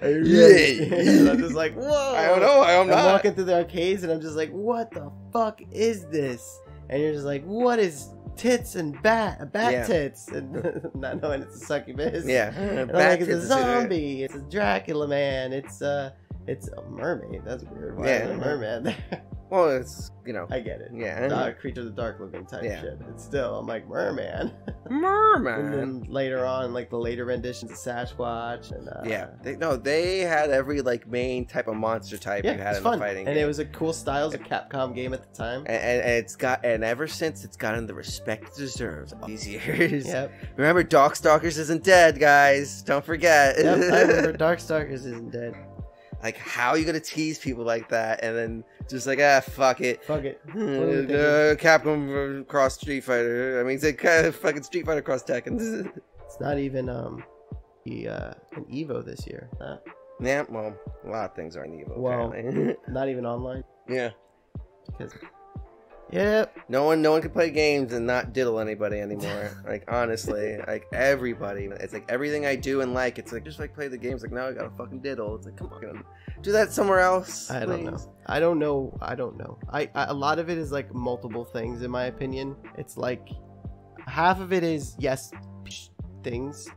B: And I'm just like, whoa.
C: I don't know. I'm not.
B: walking through the arcades and I'm just like, what the fuck is this? And you're just like, what is tits and bat tits? And not knowing it's a succubus.
C: Yeah.
B: And I'm like, it's a zombie. It's a Dracula man. It's a mermaid. That's weird. Why is it a merman?
C: Well, it's,
B: I get it.
C: Yeah.
B: Creature of the dark looking type shit. But still, I'm like, merman.
C: Merman.
B: And then later on, the later renditions of Sasquatch. And,
C: they had every, main type of monster type you had in the fighting game.
B: And it was a cool style. It was a Capcom game at the time.
C: And ever since, it's gotten the respect it deserves all these years.
B: Yep.
C: Remember, Darkstalkers isn't dead, guys. Don't forget.
B: Yep, I remember Darkstalkers isn't dead.
C: How are you gonna tease people like that and then just fuck it.
B: Fuck it.
C: Capcom cross Street Fighter. I mean, it's fucking Street Fighter cross Tekken.
B: It's not even an Evo this year.
C: Yeah, well, a lot of things are an Evo.
B: Well, not even online.
C: Yeah.
B: Because. Yep.
C: No one can play games and not diddle anybody anymore. Honestly, everybody. It's everything I do and it's just play the games. Now I gotta fucking diddle. It's come on, do that somewhere else.
B: I don't know. A lot of it is multiple things in my opinion. It's half of it is things,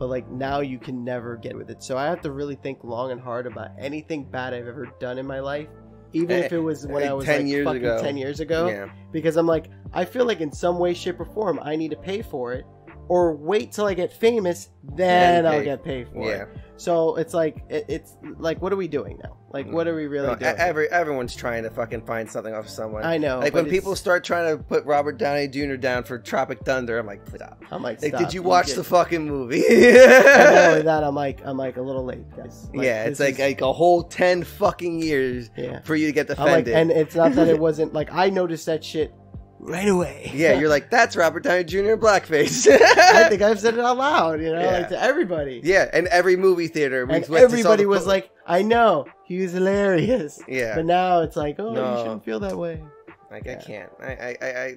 B: but now you can never get with it. So I have to really think long and hard about anything bad I've ever done in my life. Even if it was when I was 10 years ago.
C: Yeah.
B: Because I'm I feel in some way, shape, or form, I need to pay for it. or wait till I get famous, then I'll get paid for it. So it's like it's like, what are we doing now? Like, what are we really doing?
C: Everyone's trying to fucking find something off of someone.
B: I know.
C: Like when people start trying to put Robert Downey Jr. down for Tropic Thunder, I'm like, stop.
B: I'm like,
C: like
B: stop.
C: did you watch the fucking movie?
B: And not only that, I'm like a little late, guys. Like,
C: yeah, it's like a whole 10 fucking years for you to get defended.
B: And it's not that it wasn't like I noticed that shit right away.
C: Yeah, you're like, that's Robert Downey Jr. in blackface.
B: I think I've said it out loud, you know, like to everybody.
C: Yeah, and every movie theater.
B: And everybody was like, I know, he was hilarious.
C: Yeah.
B: But now it's like, oh, you shouldn't feel that way.
C: Like, I can't. I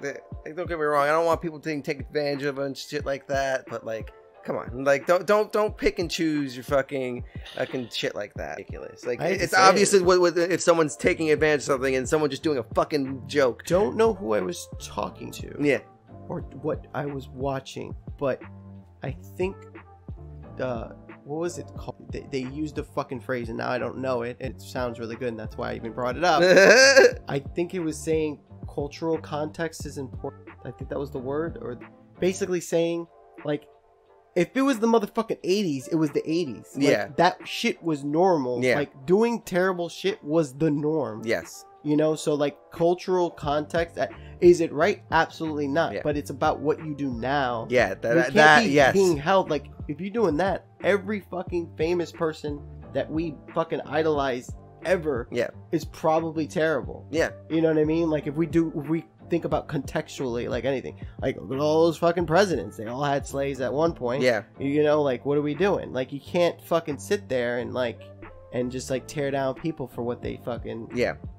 C: don't get me wrong. I don't want people to take advantage of and shit like that. But like, come on, like don't pick and choose your fucking shit like that. Ridiculous. Like it's obvious if someone's taking advantage of something and someone just doing a fucking joke.
B: Don't know who I was talking to.
C: Yeah.
B: Or what I was watching, but I think what was it called? They used a fucking phrase and now I don't know it. It sounds really good and that's why I even brought it up. I think it was saying cultural context is important. I think that was the word, or basically saying like, if it was the motherfucking 80s, it was the 80s. Like, that shit was normal.
C: Yeah.
B: Like, doing terrible shit was the norm.
C: Yes.
B: You know, so like cultural context, is it right? Absolutely not. But it's about what you do now.
C: Yeah,
B: that being held. Like, if you're doing that, every fucking famous person that we fucking idolize ever is probably terrible.
C: Yeah.
B: You know what I mean? Like, if we think about contextually, like anything, like look at all those fucking presidents, they all had slaves at one point. You know, like, what are we doing? Like, you can't fucking sit there and just like tear down people for what they fucking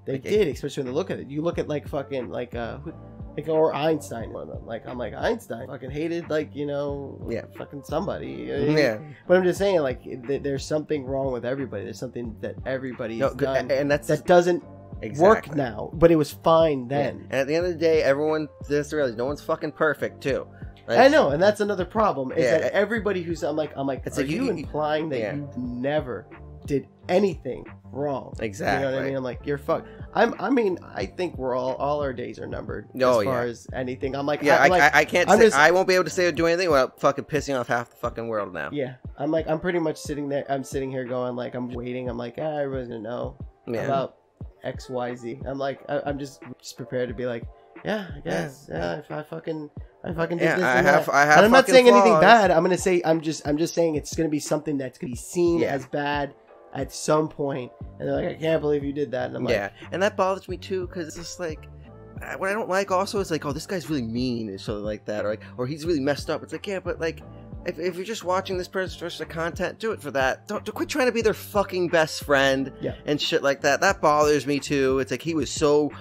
B: they did, especially when they look at it. You look at like fucking like or Einstein, one of them. Like, I'm like, Einstein fucking hated, like, you know, fucking somebody. But I'm just saying, like, there's something wrong with everybody. There's something that everybody has done
C: and that
B: doesn't work now, but it was fine then.
C: And at the end of the day, everyone has to realize no one's fucking perfect too. Like,
B: I know, and that's another problem. Is that everybody who's I'm like,
C: it's
B: are
C: like
B: you implying that you never did anything wrong?
C: Exactly.
B: You know what I mean? I'm like, you're fucked. I mean, I think we're all our days are numbered as far as anything. I'm like,
C: I can't say, I won't be able to say or do anything without fucking pissing off half the fucking world now.
B: Yeah, I'm like, I'm pretty much sitting there. I'm sitting here going like, I'm waiting. I'm like, everybody's gonna know about XYZ. I'm like, I'm just prepared to be like, I guess, if I fucking did this.
C: I have.
B: And I'm not saying
C: flaws.
B: anything bad. I'm gonna say, I'm just saying it's gonna be something that's gonna be seen as bad at some point, and they're like, I can't believe you did that. And I'm like,
C: and that bothers me too, because it's just like, what I don't like also is like, oh, this guy's really mean or something like that, or he's really messed up. It's like, but like, if you're just watching this person for the content, do it for that. Don't quit trying to be their fucking best friend and shit like that. That bothers me too. It's like,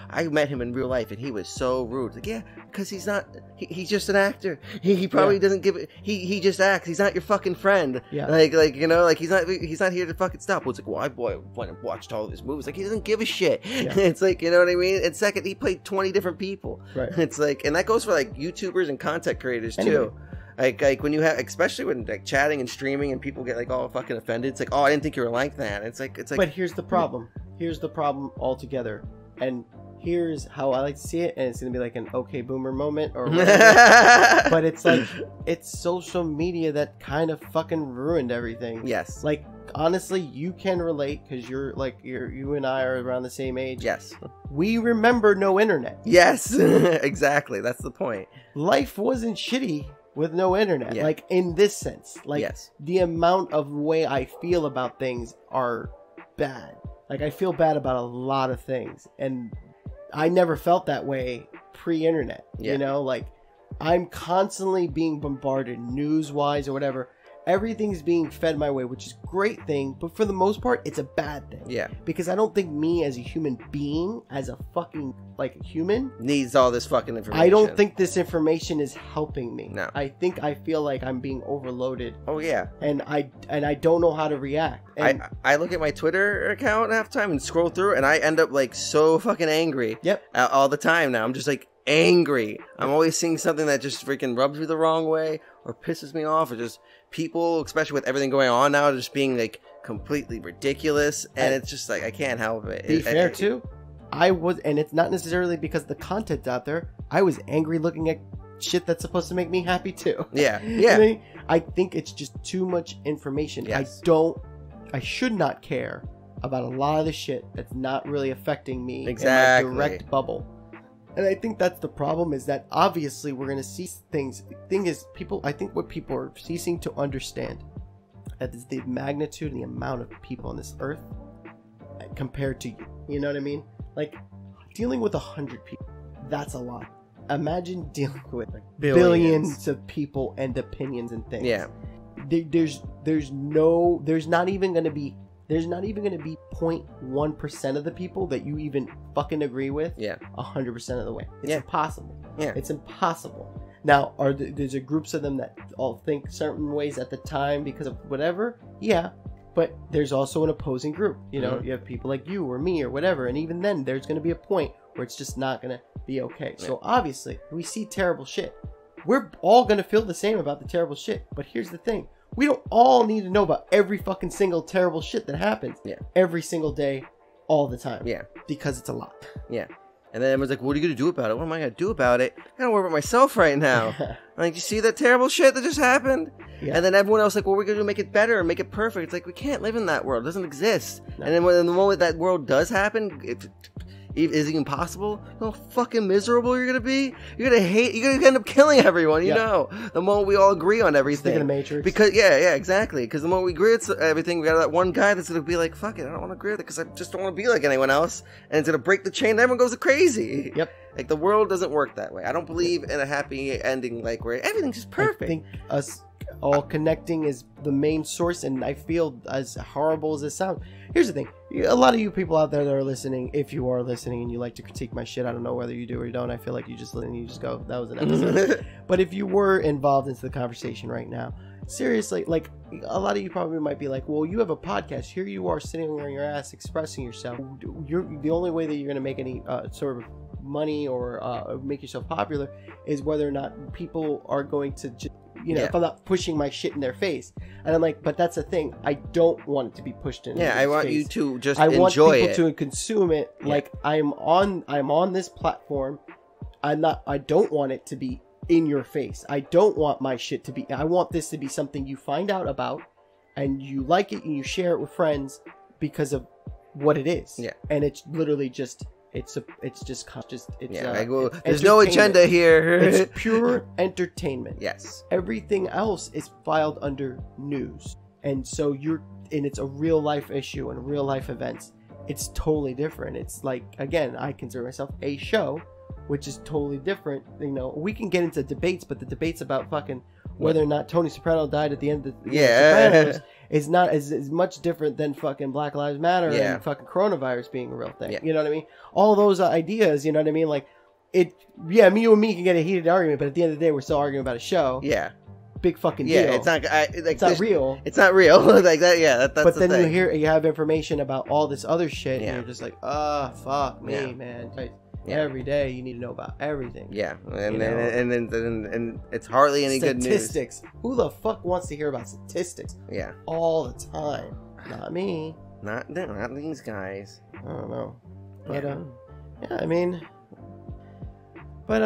C: I met him in real life and he was so rude. It's like, because he's not, he's just an actor. He probably doesn't give it, he just acts. He's not your fucking friend. Like, you know, like he's not here to fucking stop. Well, it's like, well, I went and watched all of his movies. Like, he doesn't give a shit. It's like, you know what I mean? And second, he played 20 different people. It's like, and that goes for like YouTubers and content creators too. Like when you have, especially when like chatting and streaming and people get like all fucking offended. It's like, oh, I didn't think you were like that. It's like.
B: But here's the problem. Here's the problem altogether. And here's how I like to see it. And it's gonna be like an okay boomer moment or whatever. But it's like, it's social media that kind of fucking ruined everything.
C: Yes.
B: Like, honestly, you can relate because you and I are around the same age.
C: Yes.
B: We remember no internet.
C: Yes. Exactly. That's the point.
B: Life wasn't shitty with no internet, like in this sense, like the amount of way I feel about things are bad. Like, I feel bad about a lot of things, and I never felt that way pre-internet. You know, like, I'm constantly being bombarded news-wise or whatever. Everything's being fed my way, which is a great thing, but for the most part, it's a bad thing. Because I don't think me as a human being, as a fucking, like, human,
C: needs all this fucking information.
B: I don't think this information is helping me.
C: No.
B: I feel like I'm being overloaded.
C: Oh, yeah.
B: And I don't know how to react. And
C: I look at my Twitter account half the time and scroll through, and I end up, like, so fucking angry. All the time now. I'm just, like, angry. I'm always seeing something that just freaking rubs me the wrong way or pisses me off, or just people, especially with everything going on now, just being like completely ridiculous, and it's just like, I can't help it.
B: Be fair too, I was, and it's not necessarily because the content's out there. I was angry looking at shit that's supposed to make me happy too.
C: Yeah.
B: I think it's just too much information.
C: Yes.
B: I should not care about a lot of the shit that's not really affecting me
C: Exactly.
B: in my direct bubble. And I think that's the problem, is that obviously we're going to see things. The thing is, I think what people are ceasing to understand is the magnitude and the amount of people on this earth compared to you. You know what I mean? Like, dealing with 100 people, that's a lot. Imagine dealing with like billions of people and opinions and things.
C: Yeah.
B: There's not even going to be 0.1% of the people that you even fucking agree with.
C: Yeah.
B: 100% of the way. It's impossible.
C: Yeah.
B: It's impossible. Now, there's a groups of them that all think certain ways at the time because of whatever? Yeah. But there's also an opposing group. You know, you have people like you or me or whatever. And even then, there's going to be a point where it's just not going to be okay. So obviously, we see terrible shit. We're all going to feel the same about the terrible shit. But here's the thing. We don't all need to know about every fucking single terrible shit that happens every single day, all the time.
C: Yeah.
B: Because it's a lot.
C: Yeah. And then everyone's like, what are you going to do about it? What am I going to do about it? I got to worry about myself right now. Like, you see that terrible shit that just happened? Yeah. And then everyone else like, what are we going to do to make it better and make it perfect? It's like, we can't live in that world. It doesn't exist. No. And then when the moment that world does happen, is it even possible? How fucking miserable you're gonna be. You're gonna end up killing everyone. You know, the moment we all agree on everything.
B: Stick in the Matrix.
C: Because exactly. Because the moment we agree on everything, we got that one guy that's gonna be like, "Fuck it, I don't want to agree with it because I just don't want to be like anyone else," and it's gonna break the chain. And everyone goes crazy.
B: Yep.
C: Like, the world doesn't work that way. I don't believe in a happy ending, like where everything's just perfect.
B: I think us all connecting is the main source, and I feel, as horrible as it sounds, here's the thing. A lot of you people out there that are listening, if you are listening and you like to critique my shit, I don't know whether you do or you don't. I feel like you just listen and you just go, that was an episode. But if you were involved into the conversation right now, seriously, like, a lot of you probably might be like, well, you have a podcast. Here you are sitting on your ass expressing yourself. The only way that you're going to make any sort of money or make yourself popular is whether or not people are going to just, if I'm not pushing my shit in their face. And I'm like, but that's the thing. I don't want it to be pushed in.
C: Yeah, I want you to just
B: enjoy it. I want people to consume it. Yeah. Like, I'm on this platform. I don't want it to be in your face. I don't want my shit to be. I want this to be something you find out about, and you like it, and you share it with friends because of what it is. Yeah, and it's literally just. There's
C: no agenda here.
B: It's pure entertainment.
C: Yes.
B: Everything else is filed under news. And so it's a real life issue and real life events. It's totally different. It's like, again, I consider myself a show, which is totally different. We can get into debates, but the debates about fucking whether or not Tony Soprano died at the end of the Sopranos is not as much different than fucking Black Lives Matter and fucking coronavirus being a real thing. You know what I mean? All those ideas, you know what I mean? Like, you and me can get a heated argument, but at the end of the day, we're still arguing about a show.
C: Yeah.
B: Big fucking deal.
C: Yeah, it's not
B: real.
C: It's not real. Like that, that's
B: but
C: the
B: then
C: thing.
B: you have information about all this other shit, and you're just like, fuck me, man. Yeah. Every day you need to know about everything.
C: Yeah, and then it's hardly any good news.
B: Statistics. Who the fuck wants to hear about statistics?
C: Yeah,
B: all the time. Not me.
C: Not these guys.
B: I don't know. But I mean, but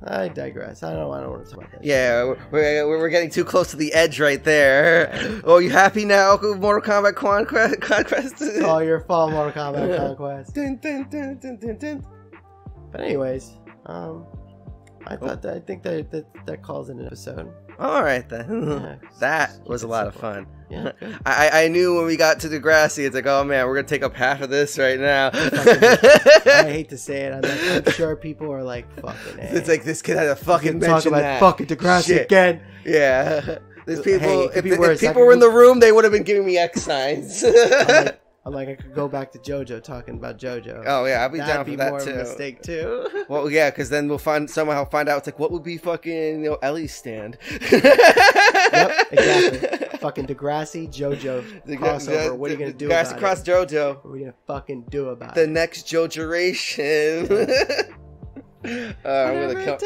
B: I digress. I don't want to talk about that.
C: Yeah, we're getting too close to the edge right there. Oh, you happy now? Mortal Kombat Conquest.
B: Oh, your fall Mortal Kombat Conquest.
C: Dun, dun, dun, dun, dun, dun.
B: But anyways, I think that calls it an episode.
C: All right then. That was a lot of fun.
B: Yeah.
C: I knew when we got to Degrassi, it's like, oh man, we're gonna take up half of this right now.
B: I hate to say it. I'm sure people are like, fucking. Hey.
C: It's like, this kid had a fucking mention
B: about fucking Degrassi
C: shit again. Yeah. There's people.
B: Hey,
C: if people were in the room, they would have been giving me X signs.
B: I'm like, I could go back to JoJo talking about JoJo.
C: Oh yeah, I'll be down for that too.
B: That'd be more of a mistake too.
C: Well, yeah, because then we'll somehow find out. It's like, what would be fucking Ellie's stand?
B: Yep, exactly. Fucking Degrassi, JoJo crossover. What are you gonna do about it?
C: Degrassi cross JoJo.
B: What are we gonna fucking do about
C: the next JoJoration? I'm gonna come.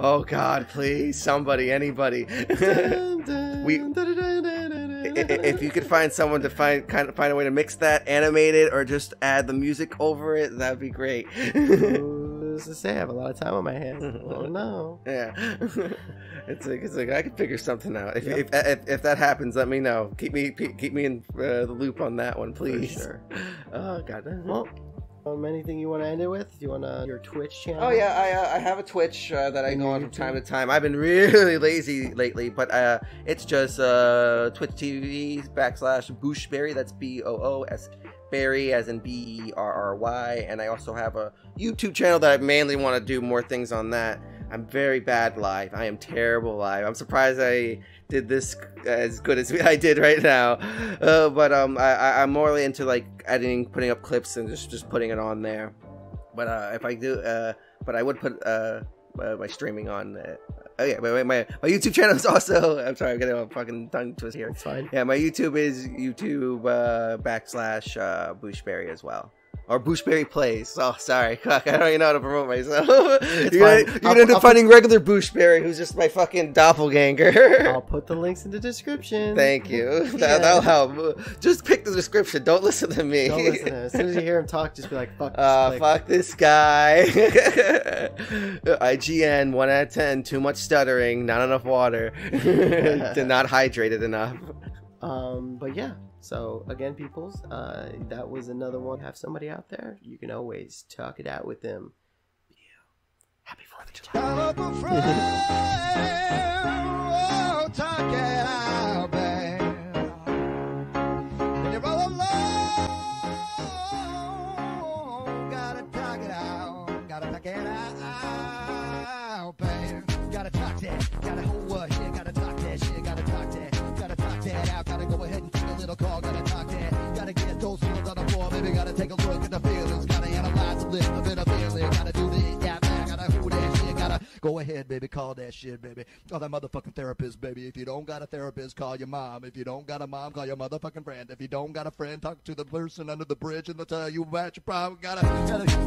C: Oh God, please, somebody, anybody. if you could find someone to find a way to mix that, animate it, or just add the music over it, that'd be great.
B: Who's to say? I have a lot of time on my hands. Oh no.
C: Yeah. It's like I could figure something out. If that happens, let me know. Keep me in the loop on that one, please.
B: For sure.
C: Oh god.
B: Well, anything you want to end it with? Do you want your Twitch channel?
C: Oh yeah, I have a Twitch that I go on from time to time. I've been really lazy lately, but it's just Twitch TV / Booshberry. That's BOOS Berry, as in BERRY. And I also have a YouTube channel that I mainly want to do more things on that. I'm very bad live. I am terrible live. I'm surprised I did this as good as I did right now. But I'm more into like editing, putting up clips, and just putting it on there. But if I do, but I would put my streaming on. Oh yeah, my YouTube channel is also. I'm sorry, I'm getting a fucking tongue twist here.
B: It's fine.
C: Yeah, my YouTube is YouTube / Booshberry as well. Or Booshberry Plays. Oh, sorry. Fuck, I don't even know how to promote myself. You're gonna end up finding regular Booshberry, who's just my fucking doppelganger.
B: I'll put the links in the description.
C: Thank you. That'll help. Just pick the description. Don't listen to me.
B: Don't listen to him. As soon as you hear him talk, just be like, fuck this.
C: Fuck this guy. IGN, 1 out of 10. Too much stuttering. Not enough water. Not hydrated enough.
B: But yeah. So again, peoples, that was another one. Have somebody out there, you can always talk it out with them. Happy 4th of July.
D: Talk it out, babe. When you're all alone, gotta talk it out. Gotta talk it out, babe. Gotta talk that. Gotta hold what shit. Gotta talk that shit. Gotta talk that. Gotta talk that out. Gotta go ahead and take a little call. Gotta talk that. Gotta get those feelings on the floor, baby. Gotta take a look at the feelings. Gotta analyze a little bit of feeling. Gotta do this, that, man. Gotta who that shit. Gotta go ahead, baby. Call that shit, baby. Call that motherfucking therapist, baby. If you don't got a therapist, call your mom. If you don't got a mom, call your motherfucking friend. If you don't got a friend, talk to the person under the bridge and they'll tell you about your problem. Gotta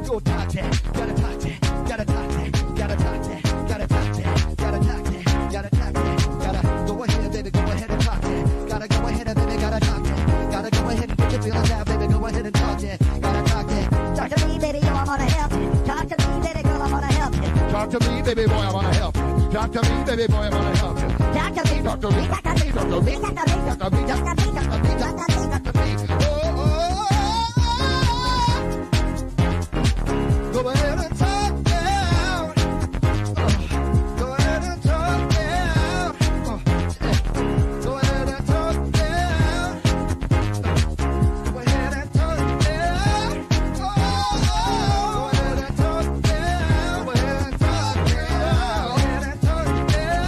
D: go talk that. Gotta talk that. Gotta talk that. Gotta talk that. Gotta talk that. Gotta talk that. Gotta talk that. Gotta go ahead, baby. Go ahead and talk that. Gotta go ahead and baby. Gotta talk that. Gotta go ahead and put your feelings out, baby. Go ahead and talk that. Gotta talk that.
E: Talk to me, baby, yo, I wanna help you. Talk to me, baby girl, I wanna help you.
D: Talk to me, baby boy, I wanna help you. Talk to me, baby boy, I wanna help you.
E: Talk to me,
D: Talk to me,
E: talk to me,
D: talk to me,
E: talk to me,
D: talk to me, talk to me, talk to me, talk to me. Go ahead and talk down. Go ahead and talk down. Go ahead and talk down. Go ahead and talk down. Go ahead and talk down. Go ahead and talk down. Go ahead and talk down. Go ahead and talk down.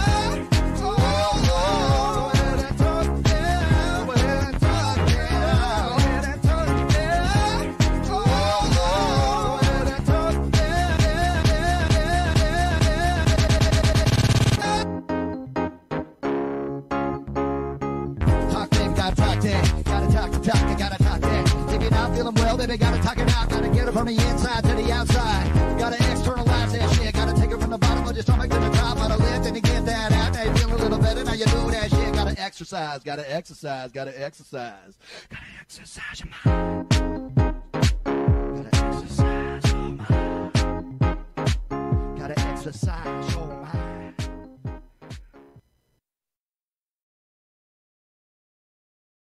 D: Go ahead and talk down. Go ahead and talk down. Go ahead and talk Talk, baby, gotta talk that. Gotta talk to talk, you gotta talk that. If you're not feeling well, baby, gotta talk it out. Gotta get it from the inside to the outside. Gotta externalize that shit. Gotta take it from the bottom of your stomach to the top of the lift and to get that out. Now you feel a little better, now you do that shit. Gotta exercise, gotta exercise, gotta exercise. Gotta exercise your mind.